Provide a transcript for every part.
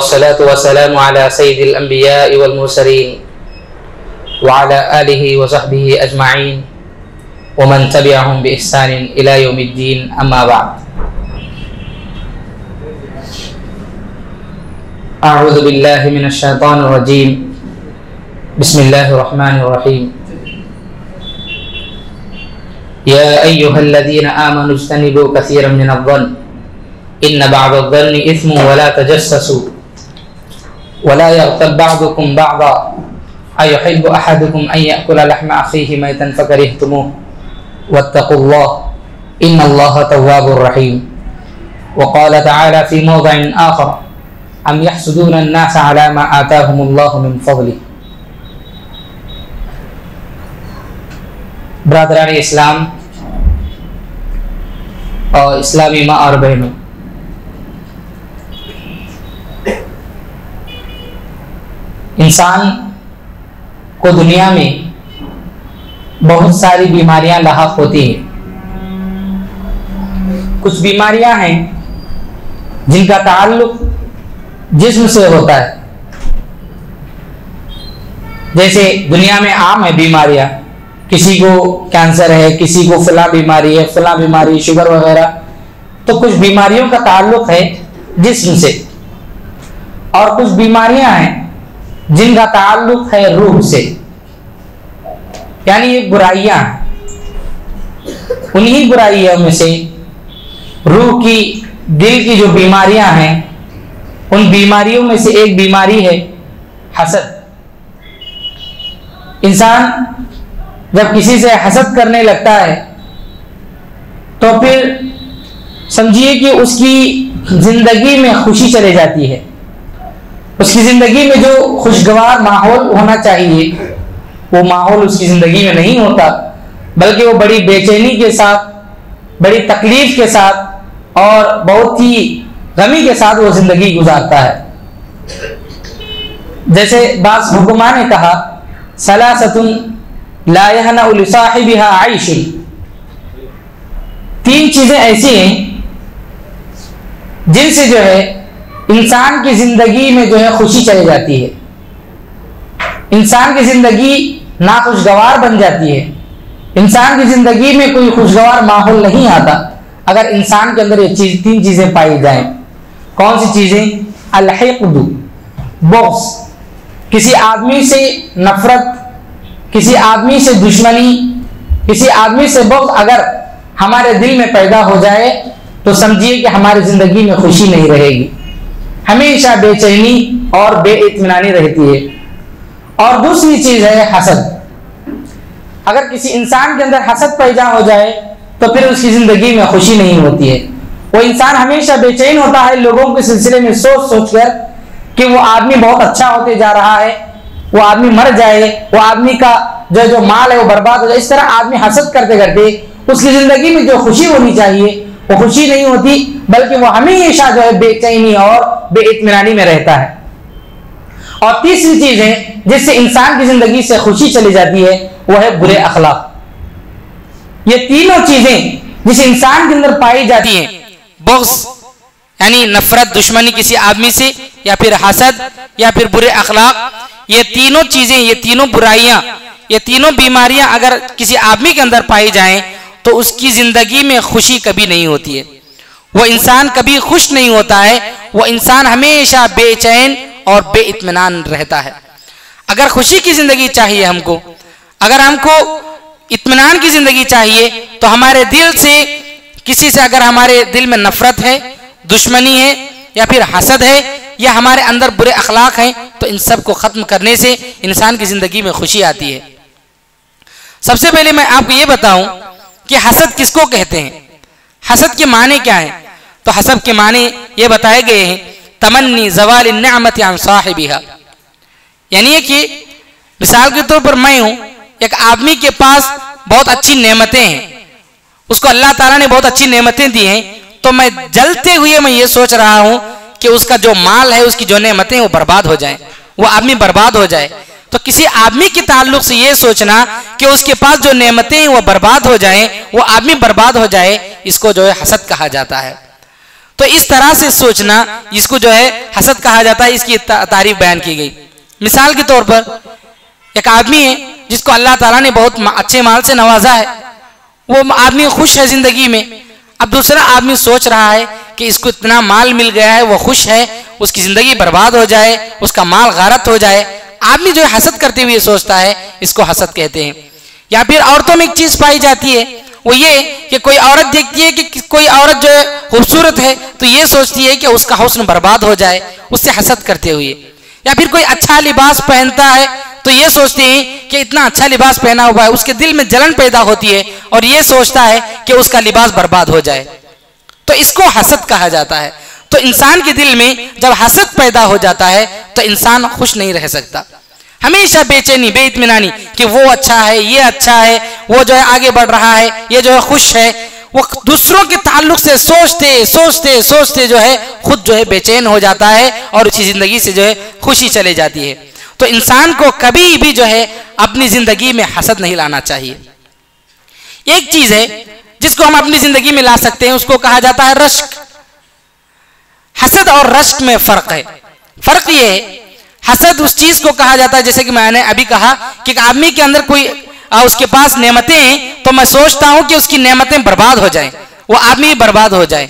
वस्सलातु वस्सलामु अला सय्यिदिल अंबियाइ वल मुरसलीन व अला आलिहि व सहबिहि अजमाइन व मन तबिअहुम बि इहसानिन इला यौमिद्दीन अम्मा बअद। अऊज़ु बिल्लाहि मिनश शैतानिर रजीम। बिस्मिल्लाहिर रहमानिर रहीम। या अय्युहल्लज़ीना आमनु इज्तनिबू कसीरम मिनज़-ज़न्न इन्न बअज़-ज़न्नि इस्मुन वला तजस्ससू वला यग़्तब बअज़ुकुम बअज़ा अयुहिब्बु अहदुकुम अन यअकुला लहमा अख़ीहि मैतन फ़करिह्तुमूह वत्तक़ुल्लाह इन्नल्लाहा तव्वाबुर रहीम। वक़ाल तआला फ़ी मौज़िइन आख़र अम यहसुदूना अन्नास अला मा आताहुमुल्लाहु मिन फ़ज़लिह। ब्रादरान इस्लाम और इस्लामी माँ और बहनों, इंसान को दुनिया में बहुत सारी बीमारियां लाहक होती हैं। कुछ बीमारियां हैं जिनका ताल्लुक जिस्म से होता है, जैसे दुनिया में आम है बीमारियां, किसी को कैंसर है, किसी को फला बीमारी है, फला बीमारी शुगर वगैरह। तो कुछ बीमारियों का ताल्लुक है जिस्म से, और कुछ बीमारियां हैं जिनका ताल्लुक है रूह से, यानी ये बुराइयां। उन्हीं बुराइयों में से रूह की, दिल की जो बीमारियां हैं, उन बीमारियों में से एक बीमारी है हसद। इंसान जब किसी से हसद करने लगता है तो फिर समझिए कि उसकी जिंदगी में खुशी चली जाती है। उसकी जिंदगी में जो खुशगवार माहौल होना चाहिए वो माहौल उसकी जिंदगी में नहीं होता, बल्कि वो बड़ी बेचैनी के साथ, बड़ी तकलीफ के साथ और बहुत ही गमी के साथ वो जिंदगी गुजारता है। जैसे बाज़ हुक्मा ने कहा, सलासतुन ला यहनउ लिसाहिबिहा आइशुन। तीन चीजें ऐसी हैं जिनसे जो है इंसान की जिंदगी में जो है खुशी चली जाती है, इंसान की जिंदगी नाखुशगवार बन जाती है, इंसान की जिंदगी में कोई खुशगवार माहौल नहीं आता अगर इंसान के अंदर ये तीन चीजें पाई जाएं। कौन सी चीजें? अल-हिक़्दु, बुग़्ज़, किसी आदमी से नफरत, किसी आदमी से दुश्मनी, किसी आदमी से बुग़्ज़ अगर हमारे दिल में पैदा हो जाए तो समझिए कि हमारी जिंदगी में खुशी नहीं रहेगी, हमेशा बेचैनी और बेइत्मीनानी रहती है। और दूसरी चीज है हसद। अगर किसी इंसान के अंदर हसद पैदा हो जाए तो फिर उसकी जिंदगी में खुशी नहीं होती है। वो इंसान हमेशा बेचैन होता है लोगों के सिलसिले में सोच सोचकर कि वो आदमी बहुत अच्छा होते जा रहा है, वो आदमी मर जाए, वो आदमी का जो माल है वो बर्बाद हो जाए। इस तरह आदमी हसद करते करते उसकी जिंदगी में जो खुशी होनी चाहिए वो खुशी नहीं होती, बल्कि वो हमेशा जो है बेचैनी और बेइत्मीनानी में रहता है। और तीसरी चीज है जिससे इंसान की जिंदगी से खुशी चली जाती है, वो है बुरे अखलाक। ये तीनों चीजें जिस इंसान के अंदर पाई जाती हैं, बुग़्ज़ यानी नफरत, दुश्मनी किसी आदमी से, या फिर हसद, या फिर बुरे अखलाक, ये तीनों चीजें, ये तीनों बुराइयां, ये तीनों बीमारियां अगर किसी आदमी के अंदर पाई जाएं तो उसकी जिंदगी में खुशी कभी नहीं होती है। वो इंसान कभी खुश नहीं होता है, वो इंसान हमेशा बेचैन और बेइत्मीनान रहता है। अगर खुशी की जिंदगी चाहिए हमको, अगर हमको इत्मीनान की जिंदगी चाहिए, तो हमारे दिल से, किसी से अगर हमारे दिल में नफरत है, दुश्मनी है, या फिर हसद है, या हमारे अंदर बुरे अखलाक हैं, तो इन सब को खत्म करने से इंसान की जिंदगी में खुशी आती है। सबसे पहले मैं आपको ये बताऊं कि हसद किसको कहते हैं, हसद के माने क्या है। तो हसद के माने ये बताए गए हैं, तमन्नी ज़वाल निअमत अन साहिबिहा, यानी कि मिसाल के तौर पर मैं हूं, एक आदमी के पास बहुत अच्छी नेमतें हैं, उसको अल्लाह ताला ने बहुत अच्छी नेमतें दी हैं, तो मैं जलते हुए मैं ये सोच रहा हूं कि उसका जो माल है, उसकी जो नेमतें वो बर्बाद हो जाएं, वो आदमी बर्बाद हो जाए। तो किसी आदमी के ताल्लुक से ये सोचना कि उसके पास जो नेमतें वो बर्बाद हो जाएं, वो आदमी बर्बाद हो जाए, इसको जो है हसद कहा जाता है। तो इस तरह से सोचना, इसको जो है हसद कहा जाता है। इसकी तारीफ बयान की गई। मिसाल के तौर पर एक आदमी है जिसको अल्लाह ताला ने बहुत अच्छे माल से नवाजा है, वो आदमी खुश है जिंदगी में। अब दूसरा आदमी सोच रहा है कि इसको इतना माल मिल गया है, वो खुश है, उसकी जिंदगी बर्बाद हो जाए, उसका माल गारत हो जाए। आदमी जो है हसद करते हुए सोचता है, इसको हसद कहते हैं। या फिर औरतों में एक चीज पाई जाती है, वो ये कि कोई औरत देखती है कि कोई औरत जो है खूबसूरत है, तो ये सोचती है कि उसका हुस्न बर्बाद हो जाए, उससे हसद करते हुए। या फिर कोई अच्छा लिबास पहनता है तो ये सोचते हैं कि इतना अच्छा लिबास पहना हुआ है, उसके दिल में जलन पैदा होती है और ये सोचता है कि उसका लिबास बर्बाद हो जाए, तो इसको हसद कहा जाता है। तो इंसान के दिल में जब हसद पैदा हो जाता है तो इंसान खुश नहीं रह सकता, हमेशा बेचैनी, बेइत्मीनानी कि वो अच्छा है, ये अच्छा है, वो जो है आगे बढ़ रहा है, ये जो है खुश है। वो दूसरों के ताल्लुक से सोचते सोचते सोचते जो है खुद जो है बेचैन हो जाता है और उसकी जिंदगी से जो है खुशी चले जाती है। तो इंसान को कभी भी जो है अपनी जिंदगी में हसद नहीं लाना चाहिए। एक चीज है जिसको हम अपनी जिंदगी में ला सकते हैं, उसको कहा जाता है रश्क। हसद और रश्क में फर्क है। फर्क ये है, हसद उस चीज को कहा जाता है, जैसे कि मैंने अभी कहा कि एक आदमी के अंदर कोई उसके पास नेमतें हैं तो मैं सोचता हूं कि उसकी नेमतें बर्बाद हो जाएं, वो आदमी बर्बाद हो जाए।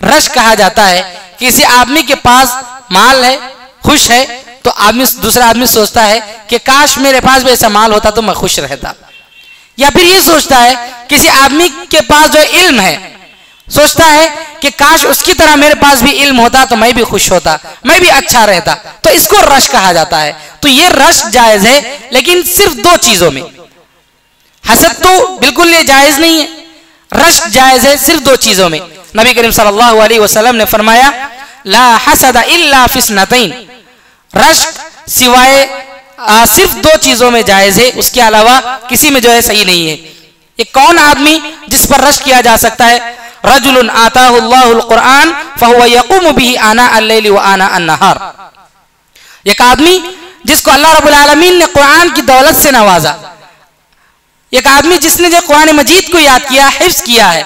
रश्क कहा जाता है किसी आदमी के पास माल है, खुश है, तो आदमी दूसरा आदमी सोचता है कि काश मेरे पास भी ऐसा माल होता तो मैं खुश रहता। या फिर ये सोचता है किसी आदमी के पास जो इल्म है, सोचता है कि काश उसकी तरह मेरे पास भी इल्म होता तो मैं भी खुश होता, मैं भी अच्छा रहता। तो इसको रश्क कहा जाता है। तो ये रश्क जायज है, लेकिन सिर्फ दो चीजों में। हसद तो बिल्कुल ये जायज नहीं है, रश्क जायज है सिर्फ दो चीजों में। नबी करीम सल्लल्लाहु अलैहि वसल्लम ने फरमाया, ला हसद इल्ला फिस्नतैन, रश्क सिवाय सिर्फ दो चीजों में जायज है, उसके अलावा किसी में जो है सही नहीं है। ये कौन आदमी जिस पर रश्क किया जा सकता है? रजुलुन आताहुल्लाहुल कुरान फहुवा यक़ूमु बिही आना अल-लैलि व आना अन-नहार, एक आदमी जिसको अल्लाह रब्बुल आलमीन ने कुरान की दौलत से नवाजा, एक आदमी जिसने जो कुरान मजीद को याद किया, हिफ्ज किया है,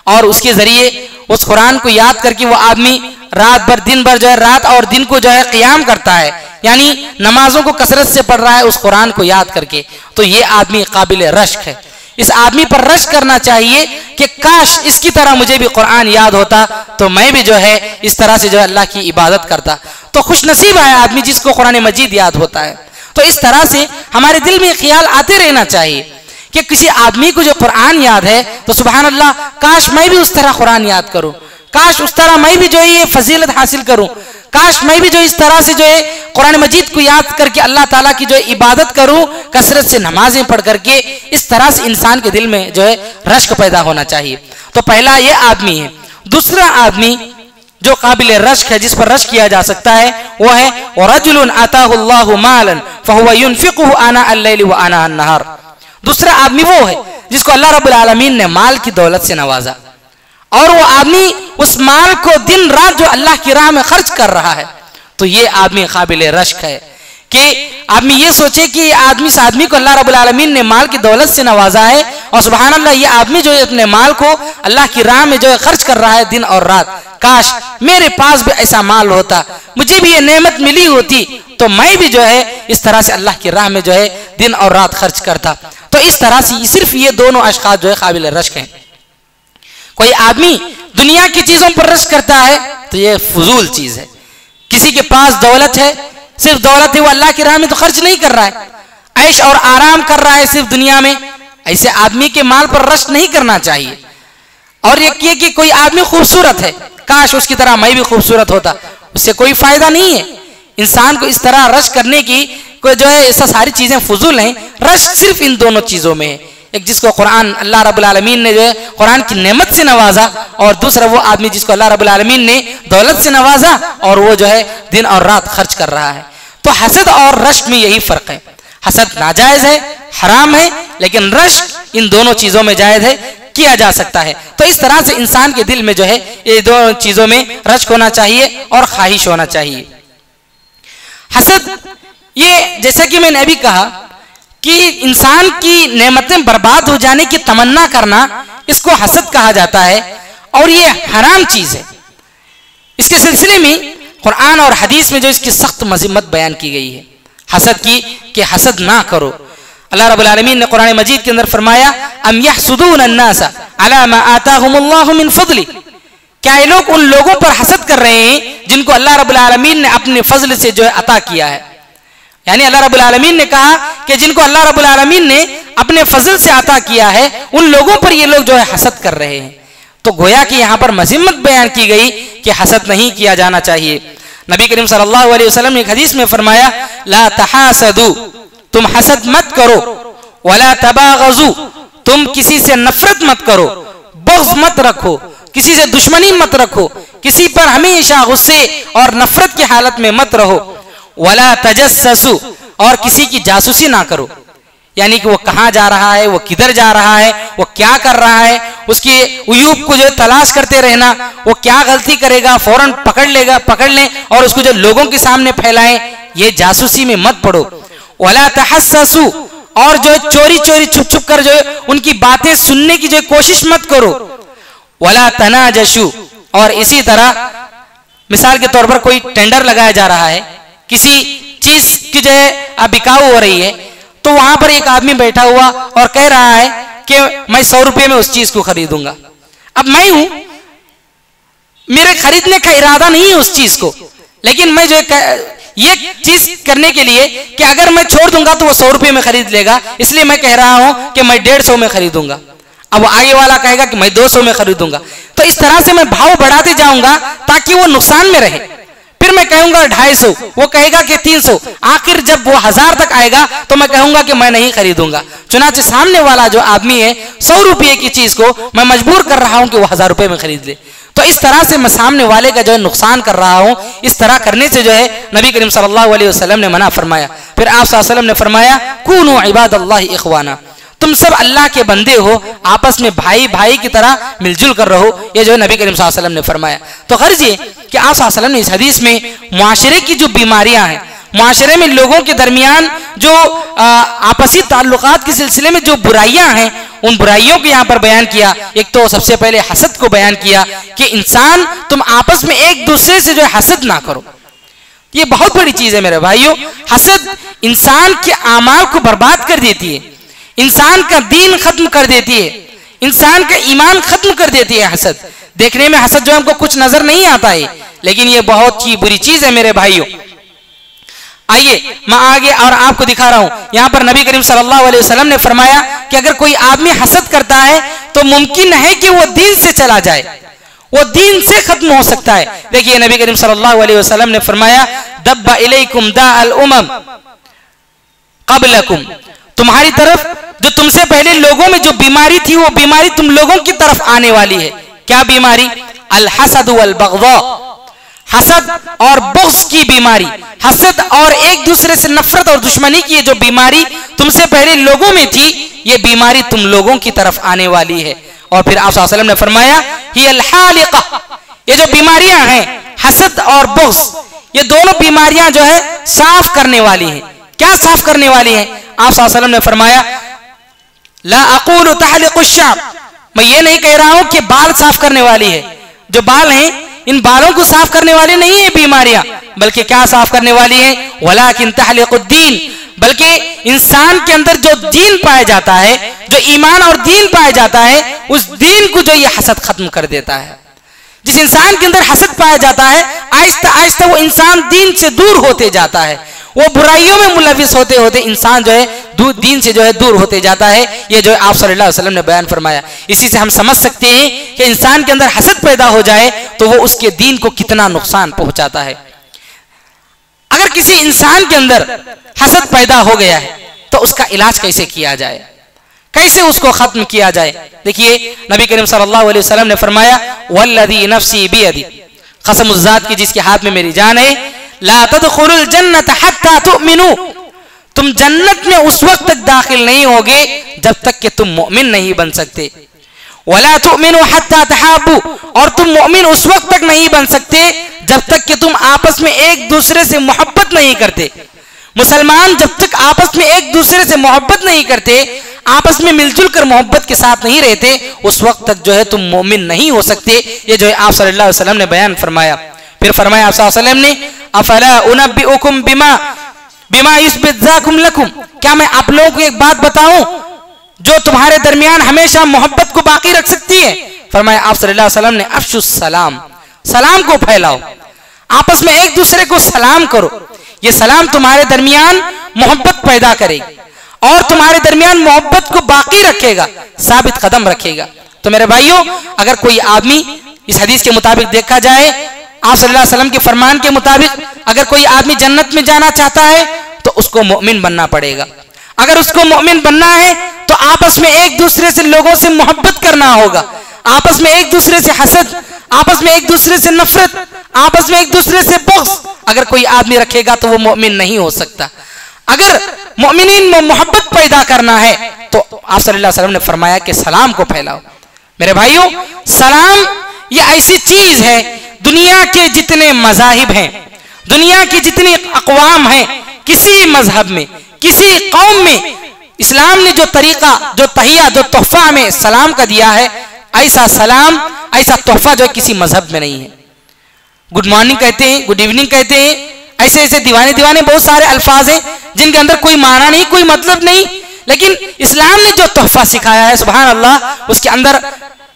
और उसके जरिए उस कुरान को याद करके वो आदमी रात भर दिन भर जो है रात और दिन को जो है क़ियाम करता है, यानी नमाजों को कसरत से पढ़ रहा है उस कुरान को याद करके, तो ये आदमी काबिल रश्क है। इस आदमी पर रश्क करना चाहिए कि काश इसकी तरह मुझे भी कुरान याद होता तो मैं भी जो है इस तरह से जो है अल्लाह की इबादत करता। तो खुश नसीब है आदमी जिसको कुरान मजीद याद होता है। तो इस तरह से हमारे दिल में ख्याल आते रहना चाहिए कि किसी आदमी को जो कुरान याद है तो सुभान अल्लाह, काश मैं भी उस तरह कुरान याद करूं, काश उस तरह मैं भी जो है ये फजीलत हासिल करूं, काश मैं भी जो इस तरह से जो है कुरान मजीद को याद करके अल्लाह ताला की जो है इबादत करूं, कसरत से नमाजें पढ़ करके। इस तरह से इंसान के दिल में जो है रश्क पैदा होना चाहिए। तो पहला ये आदमी है। दूसरा आदमी जो काबिल रश्क है, जिस पर रश्क किया जा सकता है, वो है रजुलुन आताहुल्लाहु मालन फहुवा युनफिकुहु आना अल-लैलि व आना अन-नहार। दूसरा आदमी वो है जिसको अल्लाह रब्बुल आलमीन ने माल की दौलत से नवाजा और वो आदमी उस माल को दिन रात जो अल्लाह की राह में खर्च कर रहा है। तो ये आदमी काबिल रश्क है कि आदमी ये सोचे कि इस आदमी को अल्लाह रब्बुल आलमीन ने माल की दौलत से नवाजा है और सुभान अल्लाह ये आदमी जो है अपने माल को अल्लाह की राह में जो है खर्च कर रहा है दिन और रात। काश मेरे पास भी ऐसा माल होता, मुझे भी ये नेमत मिली होती तो मैं भी जो है इस तरह से अल्लाह की राह में जो है दिन और रात खर्च करता। तो इस तरह से सिर्फ ये दोनों अशखास जो है काबिल रश्क हैं। कोई आदमी दुनिया की चीजों पर रश्क करता है तो ये फजूल चीज है। किसी के पास दौलत है, सिर्फ दौलत है, वो अल्लाह की राह में तो खर्च नहीं कर रहा है, ऐश और आराम कर रहा है सिर्फ दुनिया में। ऐसे आदमी के माल पर रश्क नहीं करना चाहिए। और ये कि कोई आदमी खूबसूरत है, काश उसकी तरह मैं भी खूबसूरत होता, उससे कोई फायदा नहीं है। इंसान को इस तरह रश्क करने की कोई जो है ऐसा सारी चीजें फजूल हैं। रश्क सिर्फ इन दोनों चीजों में है, एक जिसको कुरान अल्लाह रब्बुल आलमीन ने जो है कुरान की नेमत से नवाजा और दूसरा वो आदमी जिसको अल्लाह रब्बुल आलमीन ने दौलत से नवाजा और वो जो है दिन और रात खर्च कर रहा है। तो हसद और रश्क में यही फर्क है। हसद नाजायज है, हराम है, लेकिन रश्क इन दोनों चीजों में जायज है, किया जा सकता है। तो इस तरह से इंसान के दिल में जो है ये दोनों चीजों में रश्क होना चाहिए और ख्वाहिश होना चाहिए। हसद ये जैसा कि मैंने अभी कहा कि इंसान की नेमतें बर्बाद हो जाने की तमन्ना करना, इसको हसद कहा जाता है और ये हराम चीज है। इसके सिलसिले में कुरान और हदीस में जो इसकी सख्त मज़म्मत बयान की गई है हसद की, कि हसद ना करो। अल्लाह रब्बुल आलमीन ने कुरान मजीद के अंदर फरमाया, अम यहसुदून अन्नासा अला मा आताहुमुल्लाहु मिन फज़ली, क्या ये लोग उन लोगों पर हसद कर रहे हैं जिनको अल्लाह रब्बुल आलमीन ने अपने फजल से जो है अता किया है। यानी अल्लाह रब्बुल आलमीन ने कहा कि जिनको अल्लाह रब्बुल आलमीन ने अपने फजल से अता किया है उन लोगों पर ये लोग जो है हसद कर रहे हैं। तो गोया कि यहाँ पर मज़म्मत बयान की गई कि हसद नहीं किया जाना चाहिए। नबी करीम सल्लल्लाहु अलैहि वसल्लम ने एक हदीस में फरमाया, ला तहासदू, तुम हसद मत करो, वला तबागजू, तुम किसी से नफरत मत करो, बग़्ज़ मत रखो, किसी से दुश्मनी मत रखो, किसी पर हमेशा गुस्से और नफरत की हालत में मत रहो, वला तजस्ससू, और किसी की जासूसी ना करो। यानी कि वो कहाँ जा रहा है, वो किधर जा रहा है, वो क्या कर रहा है, उसके उयूब को जो तलाश करते रहना, वो क्या गलती करेगा फौरन पकड़ लें और उसको जो लोगों के सामने फैलाएं, ये जासूसी में मत पड़ो। वला तहस्ससू, और जो चोरी चोरी छुप छुप कर जो उनकी बातें सुनने की जो कोशिश मत करो। वला तनाजशू, और इसी तरह मिसाल के तौर पर कोई टेंडर लगाया जा रहा है, किसी चीज की जो है बिकाऊ हो रही है, तो वहां पर एक आदमी बैठा हुआ और कह रहा है कि मैं 100 रुपये में उस चीज को खरीदूंगा। अब मैं हूं, मेरे खरीदने का इरादा नहीं है उस चीज को, लेकिन मैं जो ये चीज करने के लिए कि अगर मैं छोड़ दूंगा तो वो 100 रुपये में खरीद लेगा, इसलिए मैं कह रहा हूं कि मैं 150 में खरीदूंगा। अब आगे वाला कहेगा कि मैं 200 में खरीदूंगा। तो इस तरह से मैं भाव बढ़ाते जाऊंगा ताकि वो नुकसान में रहे। फिर मैं कहूंगा 250, वो कहेगा कि 300, आखिर जब वो 1000 तक आएगा तो मैं कहूंगा कि मैं नहीं खरीदूंगा। चुनाचे सामने वाला जो आदमी है 100 रुपये की चीज को मैं मजबूर कर रहा हूं कि वो 1000 रुपये में खरीद ले। तो इस तरह से मैं सामने वाले का जो है नुकसान कर रहा हूं। इस तरह करने से जो है नबी करीम सल्लल्लाहु अलैहि वसल्लम ने मना फरमाया। फिर आप सल्लल्लाहु अलैहि वसल्लम ने फरमाया, कूनू इबादल्लाहि इख्वाना, तुम सब अल्लाह के बंदे हो, आपस में भाई भाई की तरह मिलजुल कर रहो। ये जो है नबी करीम सल्लल्लाहु अलैहि वसल्लम ने फरमाया। तो गर्ज ये कि आप सल्लल्लाहु अलैहि वसल्लम ने इस हदीस में मुआशरे की जो बीमारियां हैं, मुआशरे में लोगों के दरमियान जो आपसी ताल्लुकात के सिलसिले में जो बुराइयां हैं, उन बुराइयों को यहाँ पर बयान किया। एक तो सबसे पहले हसद को बयान किया कि इंसान तुम आपस में एक दूसरे से जो है हसद ना करो। ये बहुत बड़ी चीज है मेरे भाइयों। हसद इंसान के आमाल को बर्बाद कर देती है, इंसान का दीन खत्म कर देती है, इंसान का ईमान खत्म कर देती है। हसद देखने में हसद जो हमको कुछ नजर नहीं आता है, लेकिन ये बहुत ही बुरी चीज है मेरे भाइयों। आइए मैं आगे और आपको दिखा रहा हूं। यहां पर नबी करीम सल्लल्लाहु अलैहि वसल्लम ने फरमाया कि अगर कोई आदमी हसद करता है तो मुमकिन है कि वो दीन से चला जाए, वो दीन से खत्म हो सकता है। देखिए नबी करीम सल्लल्लाहु अलैहि वसल्लम ने फरमाया, दब्बा इलैकुम दाअल उमम क़ब्लकुम, तुम्हारी तरफ जो तुमसे पहले लोगों में जो बीमारी थी वो बीमारी तुम लोगों की तरफ आने वाली है। क्या बीमारी? अल हसद वल बग़ज़ा, हसद और बुग़्ज़ की बीमारी, हसद और एक दूसरे से नफरत और दुश्मनी की जो बीमारी तुमसे पहले लोगों में थी, ये बीमारी तुम लोगों की तरफ आने वाली है। और फिर आप सल्लल्लाहु अलैहि वसल्लम ने फरमाया, हियल हालिक़ा, ये जो बीमारियां हैं हसद और बुग़्ज़, ये दोनों बीमारियां जो है साफ करने वाली हैं। क्या साफ करने वाली हैं? आप सल्लल्लाहु अलैहि वसल्लम ने फरमाया, ला अक़ूलु तहलिक़ु शाब, मैं ये नहीं कह रहा हूं कि बाल साफ करने वाली है। जो बाल हैं इन बालों को साफ करने वाली नहीं है बीमारियां, बल्कि क्या साफ करने वाली है? वलाकिन तहलिक़ुद्दीन, बल्कि इंसान के अंदर जो दीन पाया जाता है, जो ईमान और दीन पाया जाता है, उस दीन को जो ये हसद खत्म कर देता है। जिस इंसान के अंदर हसद पाया जाता है, आहिस्ता आहिस्ता वो इंसान दीन से दूर होते जाता है, वो बुराइयों में मुलविस होते होते इंसान जो है दीन से जो है दूर होते जाता है। ये जो है आप सल्लल्लाहु अलैहि वसल्लम ने बयान फरमाया। इसी से हम समझ सकते हैं कि इंसान के अंदर हसद पैदा हो जाए तो वो उसके दीन को कितना नुकसान पहुंचाता है। अगर किसी इंसान के अंदर हसद पैदा हो गया है तो उसका इलाज कैसे किया जाए, कैसे उसको खत्म किया जाए? देखिए नबी करीम सल्लल्लाहु अलैहि वसल्लम ने फरमाया, वल्लज़ी नफ्सी बियदी, कसम उस ज़ात की जिसके हाथ में मेरी जान है, ला तदखुलुल जन्नत हत्ता तुमिनु, तुम जन्नत में उस वक्त तक दाखिल नहीं होगे जब तक कि तुम मोमिन नहीं बन सकते। वला तुमिनु हत्ता तहाबु, और तुम मोमिन उस वक्त तक नहीं बन सकते जब तक कि तुम आपस में एक दूसरे से मोहब्बत नहीं करते। मुसलमान जब तक आपस में एक दूसरे से मोहब्बत नहीं करते, आपस में मिलजुल कर मोहब्बत के साथ नहीं रहते, उस वक्त तक जो है तुम मोमिन नहीं हो सकते। ये जो है आप सल्लल्लाहु अलैहि वसल्लम ने बयान फरमाया। फिर फरमाया आप सल्लल्लाहु अलैहि वसल्लम ने, अफला उनब्बिउकुम बिमा युस्बितुकुम लकुम, क्या मैं आप लोगों को एक बात बताऊं जो तुम्हारे दरमियान हमेशा मोहब्बत को बाकी रख सकती है? फरमाया आप सल्लल्लाहु अलैहि वसल्लम ने, अफ्शुस सलाम, सलाम को फैलाओ, आपस में एक दूसरे को सलाम करो। ये सलाम तुम्हारे दरमियान मोहब्बत पैदा करेगी और तुम्हारे दरमियान मोहब्बत को बाकी रखेगा, साबित कदम रखेगा। तो मेरे भाइयों, अगर कोई आदमी, इस हदीस के मुताबिक देखा जाए, आप सल्लल्लाहु अलैहि वसल्लम के फरमान के मुताबिक, अगर कोई आदमी जन्नत में जाना चाहता है तो उसको मोमिन बनना पड़ेगा। अगर उसको मोमिन बनना है तो आपस में एक दूसरे से, लोगों से मोहब्बत करना होगा, आपस में एक दूसरे से हसद, आपस में एक दूसरे से नफरत, आपस में एक दूसरे से बुग़्ज़ अगर कोई आदमी रखेगा तो वो मोमिन नहीं हो सकता। अगर मोमिनीन में मोहब्बत पैदा करना है तो आप सल्लल्लाहु अलैहि वसल्लम ने फरमाया कि सलाम को फैलाओ। मेरे भाइयों, सलाम ये ऐसी चीज है, दुनिया के जितने मज़ाहिब हैं, दुनिया की जितनी अक़वाम हैं, किसी मजहब में, किसी कौम में इस्लाम ने जो तरीका, जो तहिया, जो तोहफा हमें सलाम का दिया है, ऐसा सलाम, ऐसा तोहफा जो किसी मजहब में नहीं है। गुड मॉर्निंग कहते हैं, गुड इवनिंग कहते हैं, ऐसे ऐसे दीवाने दीवाने बहुत सारे अल्फाज हैं जिनके अंदर कोई माना नहीं, कोई मतलब नहीं, लेकिन इस्लाम ने जो तोहफा सिखाया है, सुभान अल्लाह, उसके अंदर